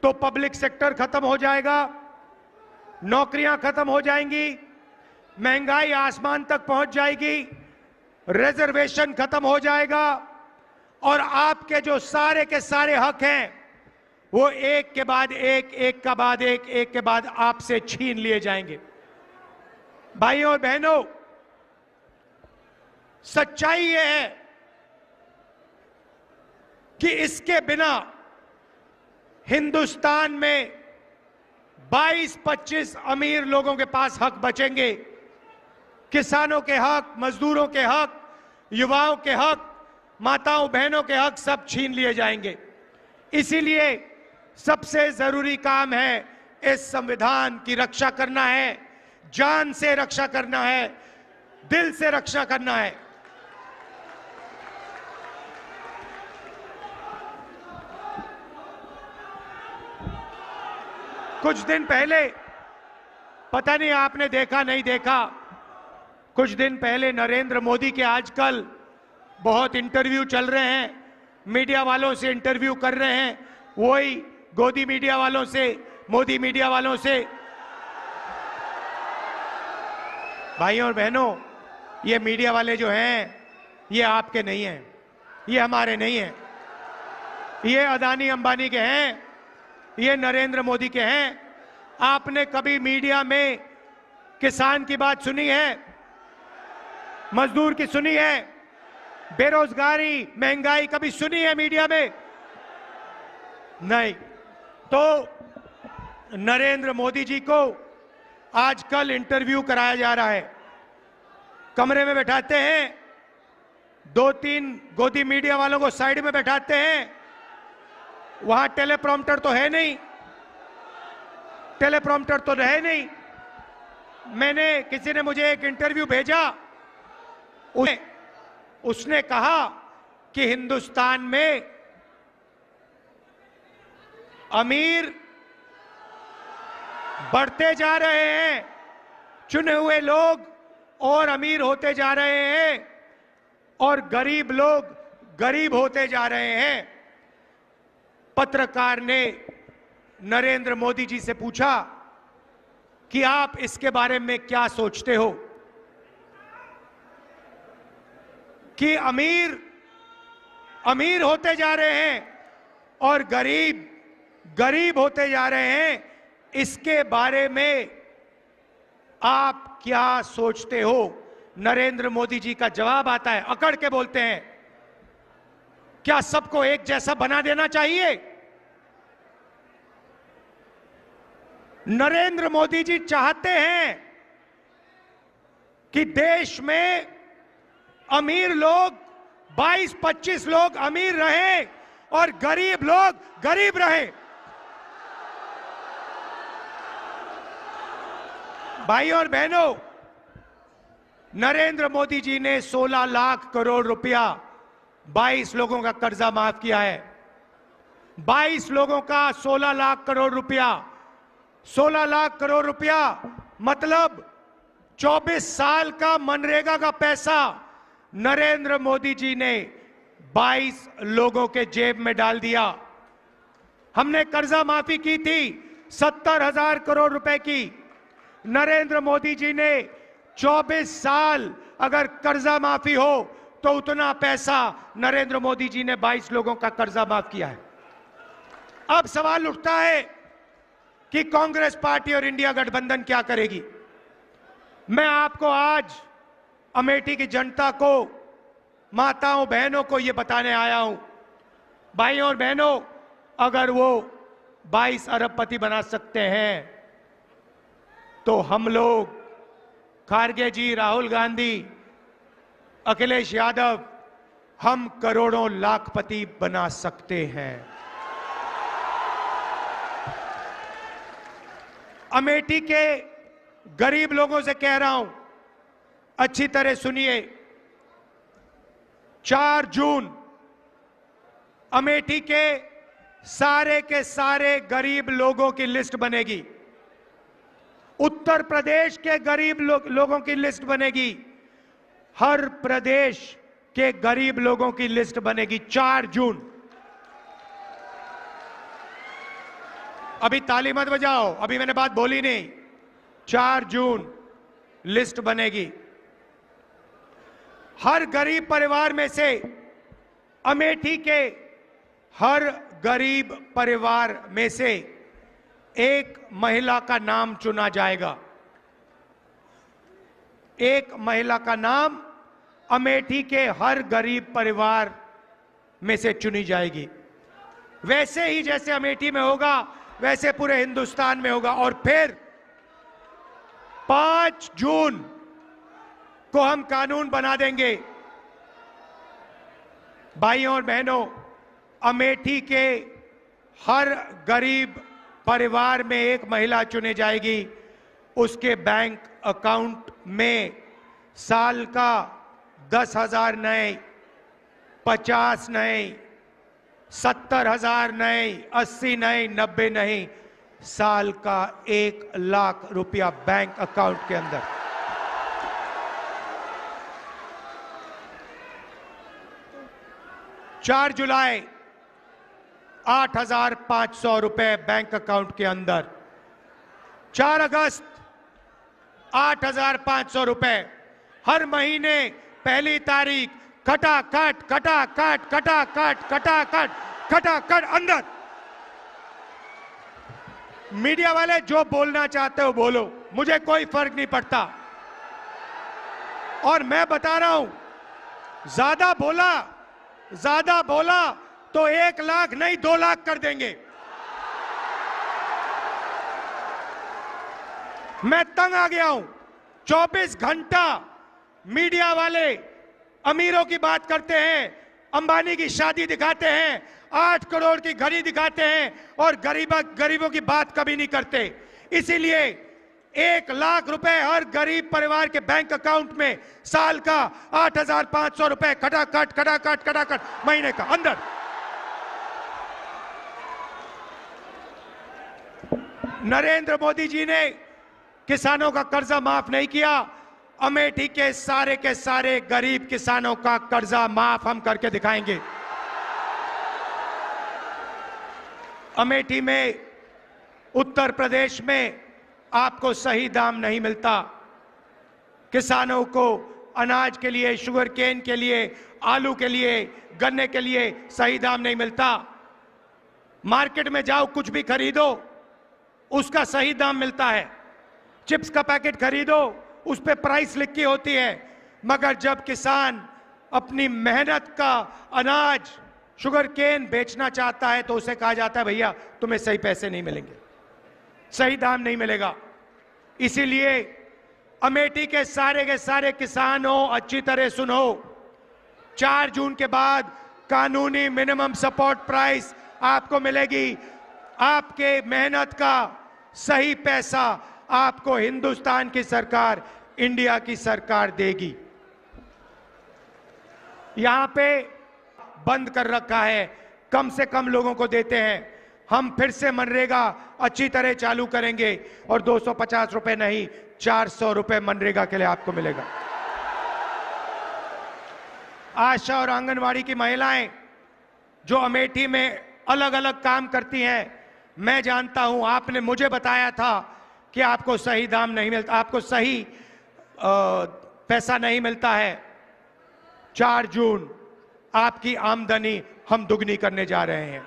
S6: तो पब्लिक सेक्टर खत्म हो जाएगा, नौकरियां खत्म हो जाएंगी, महंगाई आसमान तक पहुंच जाएगी, रिजर्वेशन खत्म हो जाएगा और आपके जो सारे के सारे हक हैं वो एक के बाद एक, एक के बाद एक के बाद आपसे छीन लिए जाएंगे। भाइयों और बहनों, सच्चाई ये है कि इसके बिना हिंदुस्तान में 22-25 अमीर लोगों के पास हक बचेंगे। किसानों के हक, मजदूरों के हक, युवाओं के हक, माताओं बहनों के हक सब छीन लिए जाएंगे। इसीलिए सबसे जरूरी काम है इस संविधान की रक्षा करना है, जान से रक्षा करना है, दिल से रक्षा करना है। कुछ दिन पहले, पता नहीं आपने देखा नहीं देखा, कुछ दिन पहले नरेंद्र मोदी के आजकल बहुत इंटरव्यू चल रहे हैं, मीडिया वालों से इंटरव्यू कर रहे हैं, वही गोदी मीडिया वालों से, मोदी मीडिया वालों से। भाइयों और बहनों, ये मीडिया वाले जो हैं ये आपके नहीं हैं, ये हमारे नहीं हैं, ये अदानी अंबानी के हैं, ये नरेंद्र मोदी के हैं।
S9: आपने कभी मीडिया में किसान की बात सुनी है, मजदूर की सुनी है, बेरोजगारी, महंगाई कभी सुनी है मीडिया में? नहीं। तो नरेंद्र मोदी जी को आजकल इंटरव्यू कराया जा रहा है, कमरे में बैठाते हैं, 2-3 गोदी मीडिया वालों को साइड में बैठाते हैं, वहां टेलीप्रॉम्प्टर तो है नहीं, टेलीप्रॉम्प्टर तो है नहीं। किसी ने मुझे एक इंटरव्यू भेजा, उसने कहा कि हिंदुस्तान में अमीर बढ़ते जा रहे हैं, चुने हुए लोग और अमीर होते जा रहे हैं और गरीब लोग गरीब होते जा रहे हैं। पत्रकार ने नरेंद्र मोदी जी से पूछा कि आप इसके बारे में क्या सोचते हो कि अमीर अमीर होते जा रहे हैं और गरीब गरीब होते जा रहे हैं, इसके बारे में आप क्या सोचते हो? नरेंद्र मोदी जी का जवाब आता है, अकड़ के बोलते हैं, क्या सबको एक जैसा बना देना चाहिए? नरेंद्र मोदी जी चाहते हैं कि देश में अमीर लोग 22-25 लोग अमीर रहे और गरीब लोग गरीब रहे। भाइयों और बहनों, नरेंद्र मोदी जी ने 16 लाख करोड़ रुपया 22 लोगों का कर्जा माफ किया है। 22 लोगों का 16 लाख करोड़ रुपया, 16 लाख करोड़ रुपया मतलब 24 साल का मनरेगा का पैसा नरेंद्र मोदी जी ने 22 लोगों के जेब में डाल दिया। हमने कर्जा माफी की थी 70,000 करोड़ रुपए की। नरेंद्र मोदी जी ने 24 साल अगर कर्जा माफी हो तो उतना पैसा नरेंद्र मोदी जी ने 22 लोगों का कर्जा माफ किया है। अब सवाल उठता है कि कांग्रेस पार्टी और इंडिया गठबंधन क्या करेगी। मैं आपको आज अमेठी की जनता को, माताओं बहनों को यह बताने आया हूं, भाइयों और बहनों, अगर वो 22 अरबपति बना सकते हैं तो हम लोग, खारगे जी, राहुल गांधी, अखिलेश यादव, हम करोड़ों लाखपति बना सकते हैं। अमेठी के गरीब लोगों से कह रहा हूं, अच्छी तरह सुनिए। 4 जून अमेठी के सारे गरीब लोगों की लिस्ट बनेगी। उत्तर प्रदेश के गरीब लोगों की लिस्ट बनेगी। हर प्रदेश के गरीब लोगों की लिस्ट बनेगी 4 जून। अभी ताली मत बजाओ, अभी मैंने बात बोली नहीं। 4 जून लिस्ट बनेगी। हर गरीब परिवार में से, अमेठी के हर गरीब परिवार में से एक महिला का नाम चुना जाएगा। एक महिला का नाम अमेठी के हर गरीब परिवार में से चुनी जाएगी। वैसे ही जैसे अमेठी में होगा वैसे पूरे हिंदुस्तान में होगा। और फिर 5 जून को हम कानून बना देंगे। भाइयों और बहनों, अमेठी के हर गरीब परिवार में एक महिला चुनी जाएगी। उसके बैंक अकाउंट में साल का 10,000 नए, 50 नए, 70,000 नए, 80 नए, 90 नहीं, साल का 1 लाख रुपया बैंक अकाउंट के अंदर। चार जुलाई 8,500 रुपए बैंक अकाउंट के अंदर। 4 अगस्त 8,500 रुपए। हर महीने पहली तारीख खटाखट खटाखट खटाखट खटाखट खटाखट अंदर। मीडिया वाले जो बोलना चाहते हो बोलो, मुझे कोई फर्क नहीं पड़ता। और मैं बता रहा हूं, ज्यादा बोला तो 1 लाख नहीं 2 लाख कर देंगे। मैं तंग आ गया हूं। 24 घंटा मीडिया वाले अमीरों की बात करते हैं, अंबानी की शादी दिखाते हैं, 8 करोड़ की घड़ी दिखाते हैं और गरीबों की बात कभी नहीं करते। इसीलिए 1 लाख रुपए हर गरीब परिवार के बैंक अकाउंट में साल का 8,500 रुपए खटाखट महीने का अंदर। नरेंद्र मोदी जी ने किसानों का कर्जा माफ नहीं किया। अमेठी के सारे गरीब किसानों का कर्जा माफ हम करके दिखाएंगे। अमेठी में, उत्तर प्रदेश में आपको सही दाम नहीं मिलता। किसानों को अनाज के लिए, शुगर केन के लिए, आलू के लिए, गन्ने के लिए सही दाम नहीं मिलता। मार्केट में जाओ, कुछ भी खरीदो, उसका सही दाम मिलता है। चिप्स का पैकेट खरीदो, उस पे प्राइस लिखी होती है, मगर जब किसान अपनी मेहनत का अनाज, शुगर केन बेचना चाहता है तो उसे कहा जाता है भैया तुम्हें सही पैसे नहीं मिलेंगे, सही दाम नहीं मिलेगा। इसीलिए अमेठी के सारे किसानों अच्छी तरह सुनो, 4 जून के बाद कानूनी मिनिमम सपोर्ट प्राइस आपको मिलेगी। आपके मेहनत का सही पैसा आपको हिंदुस्तान की सरकार, इंडिया की सरकार देगी। यहां पे बंद कर रखा है, कम से कम लोगों को देते हैं। हम फिर से मनरेगा अच्छी तरह चालू करेंगे और 250 रुपए नहीं, 400 रुपए मनरेगा के लिए आपको मिलेगा। आशा और आंगनवाड़ी की महिलाएं जो अमेठी में अलग अलग काम करती हैं, मैं जानता हूं, आपने मुझे बताया था कि आपको सही दाम नहीं मिलता, आपको सही पैसा नहीं मिलता है। 4 जून आपकी आमदनी हम दुगनी करने जा रहे हैं।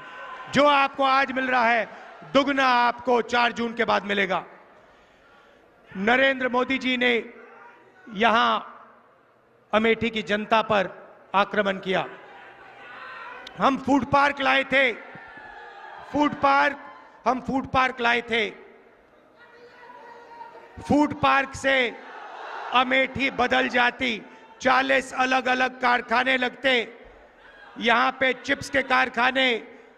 S9: जो आपको आज मिल रहा है, दुगना आपको 4 जून के बाद मिलेगा। नरेंद्र मोदी जी ने यहां अमेठी की जनता पर आक्रमण किया। हम फूड पार्क लाए थे, हम फूड पार्क लाए थे। फूड पार्क से अमेठी बदल जाती। 40 अलग अलग कारखाने लगते। यहां पे चिप्स के कारखाने,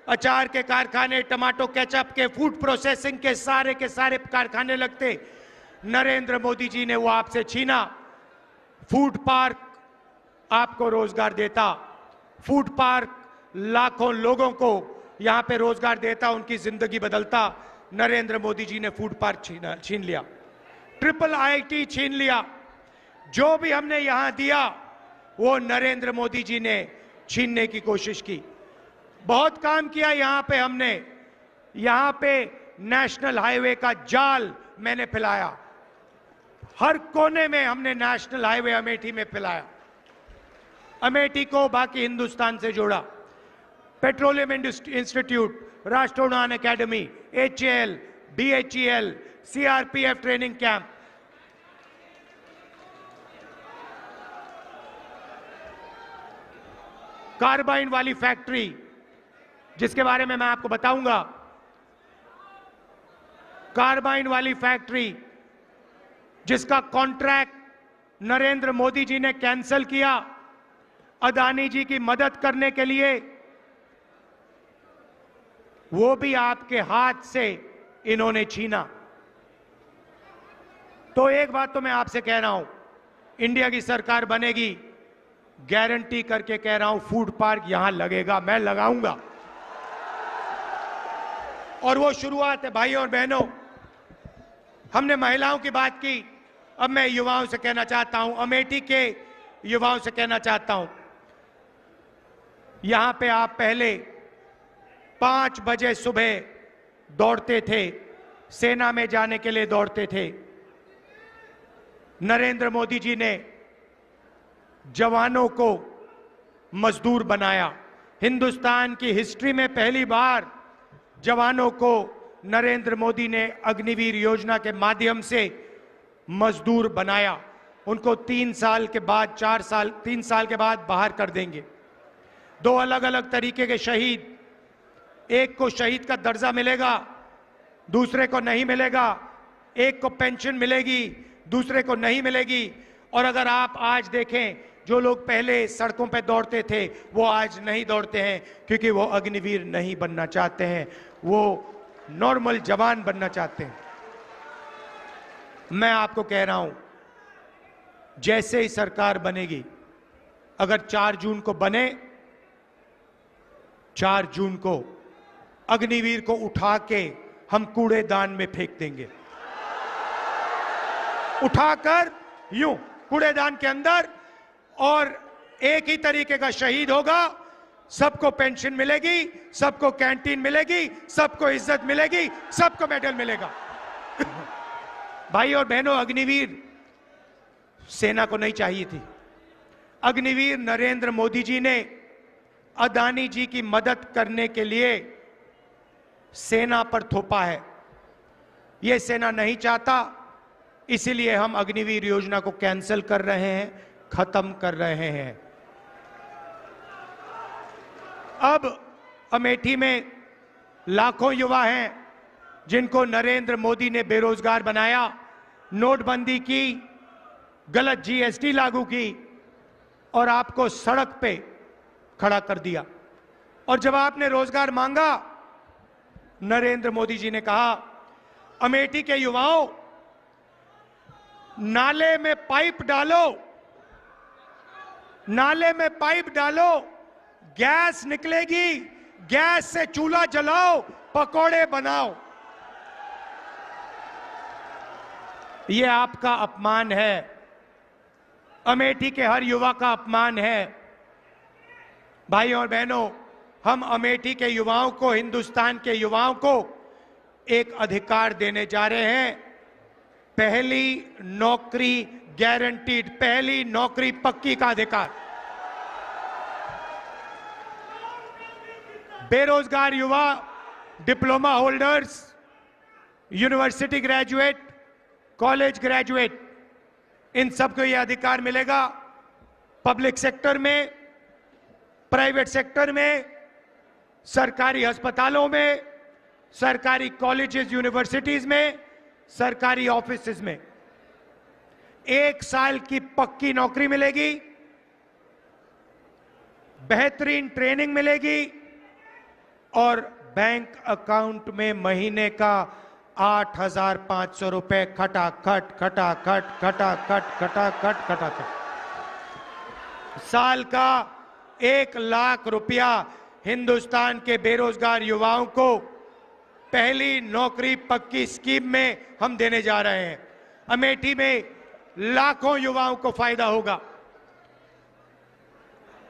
S9: अचार के कारखाने, टमाटो केचप के, फूड प्रोसेसिंग के सारे कारखाने लगते। नरेंद्र मोदी जी ने वो आपसे छीना। फूड पार्क आपको रोजगार देता। फूड पार्क लाखों लोगों को यहां पे रोजगार देता, उनकी जिंदगी बदलता। नरेंद्र मोदी जी ने फूड पार्क छीन लिया। ट्रिपल IIT छीन लिया। जो भी हमने यहां दिया वो नरेंद्र मोदी जी ने छीनने की कोशिश की। बहुत काम किया यहां पे हमने। यहां पे नेशनल हाईवे का जाल मैंने फैलाया। हर कोने में हमने नेशनल हाईवे अमेठी में फैलाया। अमेठी को बाकी हिंदुस्तान से जोड़ा। पेट्रोलियम इंस्टीट्यूट, राष्ट्रीय उड़ान academy, HAL, BHEL, CRPF training camp, carbine वाली फैक्ट्री जिसके बारे में मैं आपको बताऊंगा। कार्बाइन वाली फैक्ट्री जिसका कॉन्ट्रैक्ट नरेंद्र मोदी जी ने कैंसिल किया अदानी जी की मदद करने के लिए, वो भी आपके हाथ से इन्होंने छीना। तो एक बात तो मैं आपसे कह रहा हूं, इंडिया की सरकार बनेगी, गारंटी करके कह रहा हूं, फूड पार्क यहां लगेगा, मैं लगाऊंगा। और वो शुरुआत है भाइयों और बहनों। हमने महिलाओं की बात की, अब मैं युवाओं से कहना चाहता हूं, अमेठी के युवाओं से कहना चाहता हूं, यहां पे आप पहले 5 बजे सुबह दौड़ते थे, सेना में जाने के लिए दौड़ते थे। नरेंद्र मोदी जी ने जवानों को मजदूर बनाया। हिंदुस्तान की हिस्ट्री में पहली बार जवानों को नरेंद्र मोदी ने अग्निवीर योजना के माध्यम से मजदूर बनाया, उनको 3 साल के बाद 3 साल के बाद बाहर कर देंगे। 2 अलग अलग तरीके के शहीद, एक को शहीद का दर्जा मिलेगा, दूसरे को नहीं मिलेगा। एक को पेंशन मिलेगी, दूसरे को नहीं मिलेगी। और अगर आप आज देखें, जो लोग पहले सड़कों पर दौड़ते थे वो आज नहीं दौड़ते हैं, क्योंकि वो अग्निवीर नहीं बनना चाहते हैं, वो नॉर्मल जवान बनना चाहते हैं। मैं आपको कह रहा हूं, जैसे ही सरकार बनेगी, अगर 4 जून को बने, 4 जून को अग्निवीर को उठा के हम कूड़ेदान में फेंक देंगे, उठाकर यूं कूड़ेदान के अंदर, और एक ही तरीके का शहीद होगा। सबको पेंशन मिलेगी, सबको कैंटीन मिलेगी, सबको इज्जत मिलेगी, सबको मेडल मिलेगा। भाई और बहनों, अग्निवीर सेना को नहीं चाहिए थी। अग्निवीर नरेंद्र मोदी जी ने अदानी जी की मदद करने के लिए सेना पर थोपा है। यह सेना नहीं चाहता, इसीलिए हम अग्निवीर योजना को कैंसिल कर रहे हैं, खत्म कर रहे हैं। अब अमेठी में लाखों युवा हैं जिनको नरेंद्र मोदी ने बेरोजगार बनाया, नोटबंदी की, गलत जीएसटी लागू की और आपको सड़क पे खड़ा कर दिया। और जब आपने रोजगार मांगा, नरेंद्र मोदी जी ने कहा, अमेठी के युवाओं, नाले में पाइप डालो, नाले में पाइप डालो, गैस निकलेगी, गैस से चूल्हा जलाओ, पकोड़े बनाओ। यह आपका अपमान है, अमेठी के हर युवा का अपमान है। भाई और बहनों, हम अमेठी के युवाओं को, हिंदुस्तान के युवाओं को एक अधिकार देने जा रहे हैं। पहली नौकरी गारंटीड, पहली नौकरी पक्की का अधिकार। बेरोजगार युवा, diploma holders, university graduate, college graduate, इन सबको यह अधिकार मिलेगा। पब्लिक सेक्टर में, प्राइवेट सेक्टर में, सरकारी अस्पतालों में, सरकारी कॉलेजेस, यूनिवर्सिटीज में, सरकारी ऑफिसेज में 1 साल की पक्की नौकरी मिलेगी, बेहतरीन ट्रेनिंग मिलेगी और बैंक अकाउंट में महीने का 8,500 रुपए खटाखट खटाखट खटाखट खटाखट खटाखट, साल का 1 लाख रुपया हिंदुस्तान के बेरोजगार युवाओं को पहली नौकरी पक्की स्कीम में हम देने जा रहे हैं। अमेठी में लाखों युवाओं को फायदा होगा।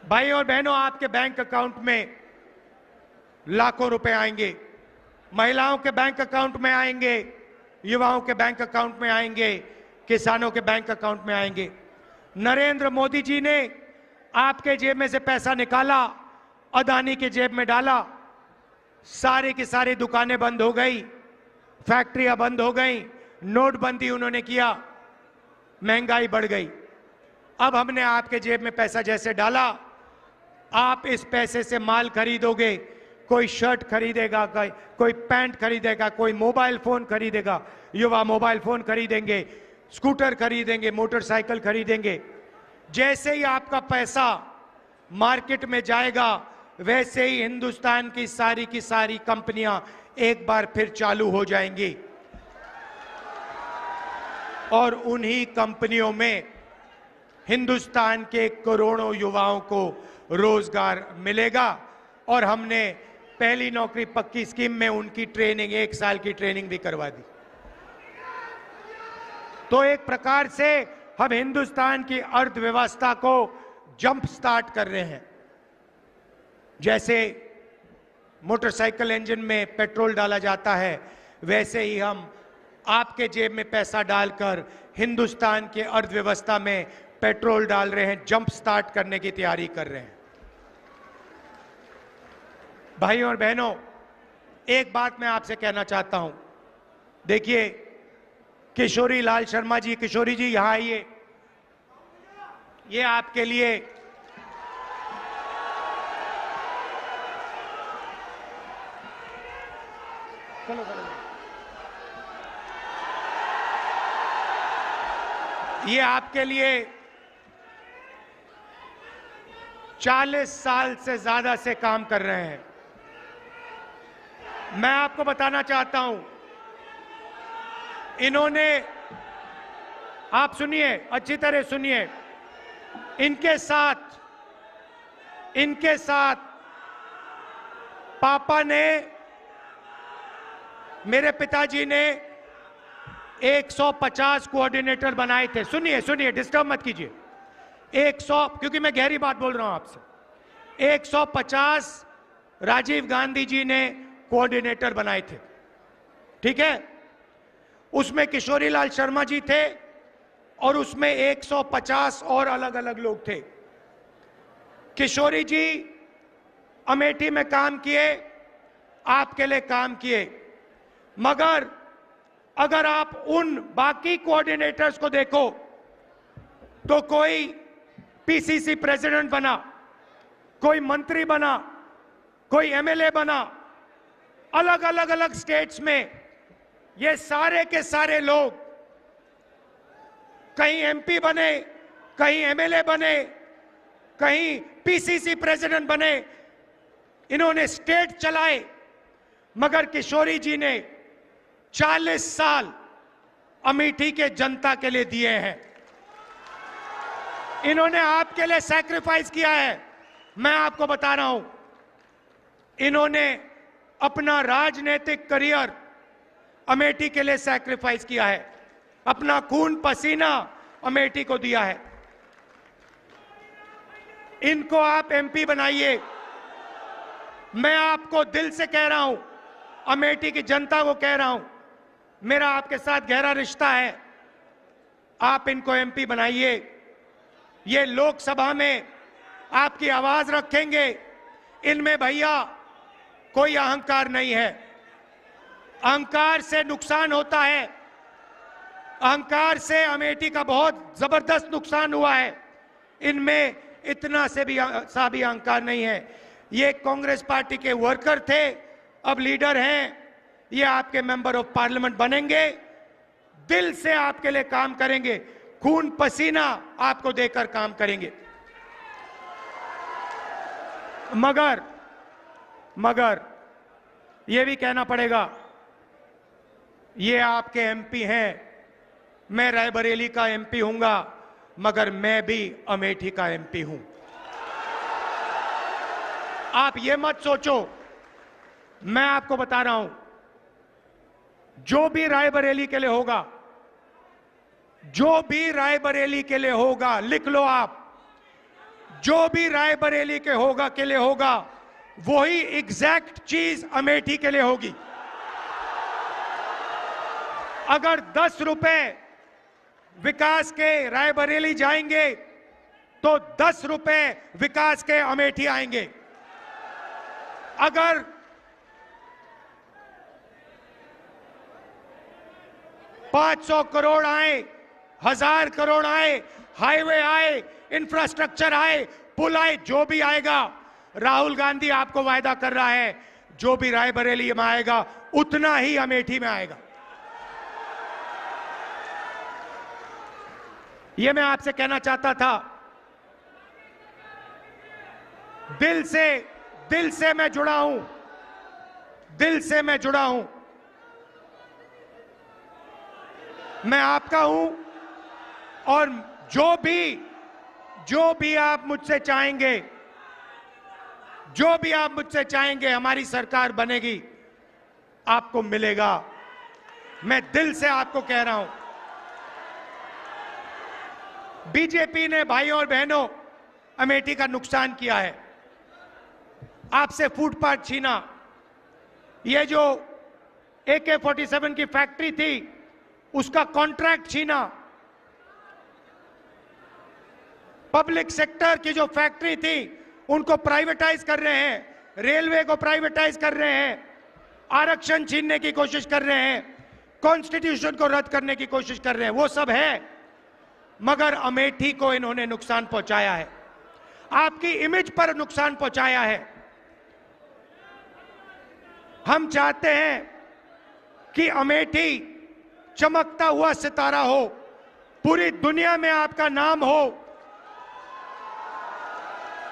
S9: भाई और बहनों, आपके बैंक अकाउंट में लाखों रुपए आएंगे, महिलाओं के बैंक अकाउंट में आएंगे, युवाओं के बैंक अकाउंट में आएंगे, किसानों के बैंक अकाउंट में आएंगे। नरेंद्र मोदी जी ने आपके जेब में से पैसा निकाला, अदानी के जेब में डाला, सारी की सारी दुकानें बंद हो गई, फैक्ट्रियां बंद हो गई, नोटबंदी उन्होंने किया, महंगाई बढ़ गई। अब हमने आपके जेब में पैसा जैसे डाला, आप इस पैसे से माल खरीदोगे, कोई शर्ट खरीदेगा, कोई पैंट खरीदेगा, कोई मोबाइल फोन खरीदेगा, युवा मोबाइल फोन खरीदेंगे, स्कूटर खरीदेंगे, मोटरसाइकिल खरीदेंगे। जैसे ही आपका पैसा मार्केट में जाएगा, वैसे ही हिंदुस्तान की सारी कंपनियां एक बार फिर चालू हो जाएंगी और उन्हीं कंपनियों में हिंदुस्तान के करोड़ों युवाओं को रोजगार मिलेगा। और हमने पहली नौकरी पक्की स्कीम में उनकी ट्रेनिंग, 1 साल की ट्रेनिंग भी करवा दी। तो एक प्रकार से हम हिंदुस्तान की अर्थव्यवस्था को जंप स्टार्ट कर रहे हैं। जैसे मोटरसाइकिल इंजन में पेट्रोल डाला जाता है, वैसे ही हम आपके जेब में पैसा डालकर हिंदुस्तान के अर्थव्यवस्था में पेट्रोल डाल रहे हैं, जंप स्टार्ट करने की तैयारी कर रहे हैं। भाइयों और बहनों, एक बात मैं आपसे कहना चाहता हूं। देखिए, किशोरी लाल शर्मा जी, किशोरी जी यहां आइए। ये आपके लिए चलो चलो, ये आपके लिए 40 साल से ज्यादा से काम कर रहे हैं। मैं आपको बताना चाहता हूं, इन्होंने, आप सुनिए, अच्छी तरह सुनिए, इनके साथ पापा ने, मेरे पिताजी ने 150 कोऑर्डिनेटर बनाए थे। सुनिए सुनिए, डिस्टर्ब मत कीजिए। 100, क्योंकि मैं गहरी बात बोल रहा हूं आपसे। 150 राजीव गांधी जी ने कोऑर्डिनेटर बनाए थे, ठीक है? उसमें किशोरी लाल शर्मा जी थे और उसमें 150 और अलग अलग लोग थे। किशोरी जी अमेठी में काम किए, आपके लिए काम किए, मगर अगर आप उन बाकी कोऑर्डिनेटर्स को देखो तो कोई पीसीसी प्रेसिडेंट बना, कोई मंत्री बना, कोई एमएलए बना, अलग अलग अलग स्टेट्स में। ये सारे के सारे लोग कहीं एमपी बने, कहीं एमएलए बने, कहीं पीसीसी प्रेसिडेंट बने, इन्होंने स्टेट चलाए। मगर किशोरी जी ने 40 साल अमेठी के जनता के लिए दिए हैं। इन्होंने आपके लिए सैक्रिफाइस किया है। मैं आपको बता रहा हूं, इन्होंने अपना राजनीतिक करियर अमेठी के लिए सैक्रिफाइस किया है, अपना खून पसीना अमेठी को दिया है। इनको आप एमपी बनाइए। मैं आपको दिल से कह रहा हूं, अमेठी की जनता को कह रहा हूं, मेरा आपके साथ गहरा रिश्ता है, आप इनको एमपी बनाइए। ये लोकसभा में आपकी आवाज रखेंगे। इनमें भैया कोई अहंकार नहीं है। अहंकार से नुकसान होता है। अहंकार से अमेठी का बहुत जबरदस्त नुकसान हुआ है। इनमें इतना से भी अहंकार नहीं है। ये कांग्रेस पार्टी के वर्कर थे, अब लीडर हैं। ये आपके मेंबर ऑफ पार्लियामेंट बनेंगे, दिल से आपके लिए काम करेंगे, खून पसीना आपको देकर काम करेंगे। मगर ये भी कहना पड़ेगा, ये आपके एमपी हैं, मैं रायबरेली का एमपी हूंगा, मगर मैं भी अमेठी का एमपी हूं। आप ये मत सोचो, मैं आपको बता रहा हूं, जो भी रायबरेली के लिए होगा, जो भी रायबरेली के लिए होगा, लिख लो आप, जो भी रायबरेली के लिए होगा, वही एग्जैक्ट चीज अमेठी के लिए होगी। अगर 10 रुपए विकास के रायबरेली जाएंगे तो 10 रुपए विकास के अमेठी आएंगे। अगर 500 करोड़ आए, 1000 करोड़ आए, हाईवे आए, इंफ्रास्ट्रक्चर आए, पुल आए, जो भी आएगा, राहुल गांधी आपको वायदा कर रहा है, जो भी रायबरेली में आएगा उतना ही अमेठी में आएगा। यह मैं आपसे कहना चाहता था। दिल से मैं जुड़ा हूं, दिल से मैं जुड़ा हूं। मैं आपका हूं और जो भी आप मुझसे चाहेंगे, जो भी आप मुझसे चाहेंगे, हमारी सरकार बनेगी, आपको मिलेगा। मैं दिल से आपको कह रहा हूं। बीजेपी ने भाइयों और बहनों अमेठी का नुकसान किया है। आपसे फुटपाथ छीना, ये जो AK-47 की फैक्ट्री थी उसका कॉन्ट्रैक्ट छीना, पब्लिक सेक्टर की जो फैक्ट्री थी उनको प्राइवेटाइज कर रहे हैं, रेलवे को प्राइवेटाइज कर रहे हैं, आरक्षण छीनने की कोशिश कर रहे हैं, कॉन्स्टिट्यूशन को रद्द करने की कोशिश कर रहे हैं, वो सब है, मगर अमेठी को इन्होंने नुकसान पहुंचाया है, आपकी इमेज पर नुकसान पहुंचाया है। हम चाहते हैं कि अमेठी चमकता हुआ सितारा हो, पूरी दुनिया में आपका नाम हो,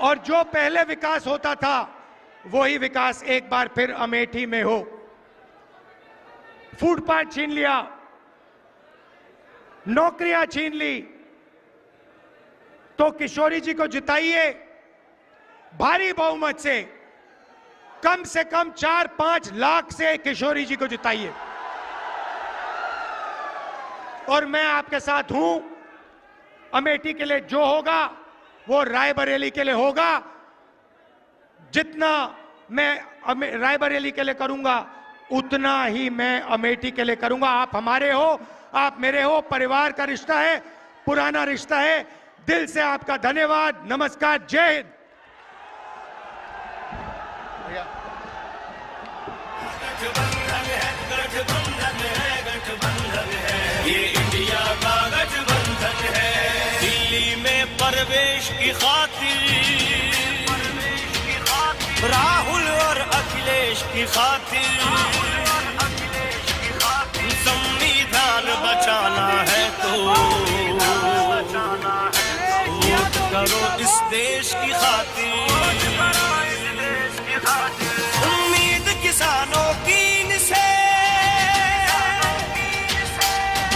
S9: और जो पहले विकास होता था वही विकास एक बार फिर अमेठी में हो। फूड पार्क छीन लिया, नौकरियां छीन ली, तो किशोरी जी को जिताइए भारी बहुमत से कम 4-5 लाख से किशोरी जी को जिताइए। और मैं आपके साथ हूं, अमेठी के लिए जो होगा वो रायबरेली के लिए होगा। जितना मैं रायबरेली के लिए करूंगा उतना ही मैं अमेठी के लिए करूंगा। आप हमारे हो, आप मेरे हो, परिवार का रिश्ता है, पुराना रिश्ता है। दिल से आपका धन्यवाद, नमस्कार, जय हिंद।
S8: ये इंडिया का गठबंधन है, दिल्ली में प्रवेश की खातिर, राहुल और अखिलेश की खातिर, संविधान बचाना है तो वोट करो इस देश की खातिर। उम्मीद किसानों की से,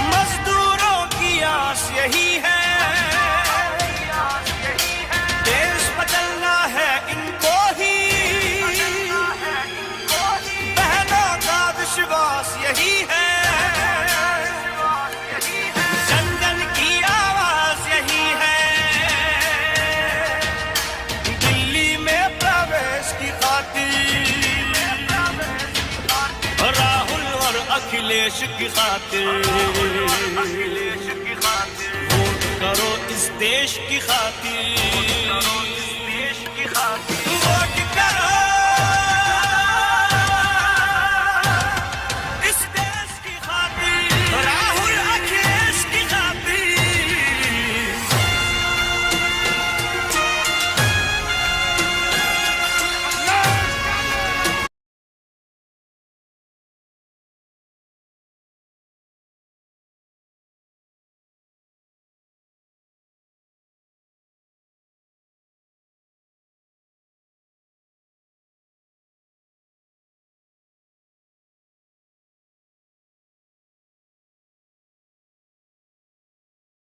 S8: मजदूरों की आस यही है, देश बदलना है इनको ही, बहनों का विश्वास यही है, जन जन की आवाज यही है, दिल्ली में प्रवेश की खातिर, राहुल और अखिलेश की खातिर, वोट करो इस देश की खातिर।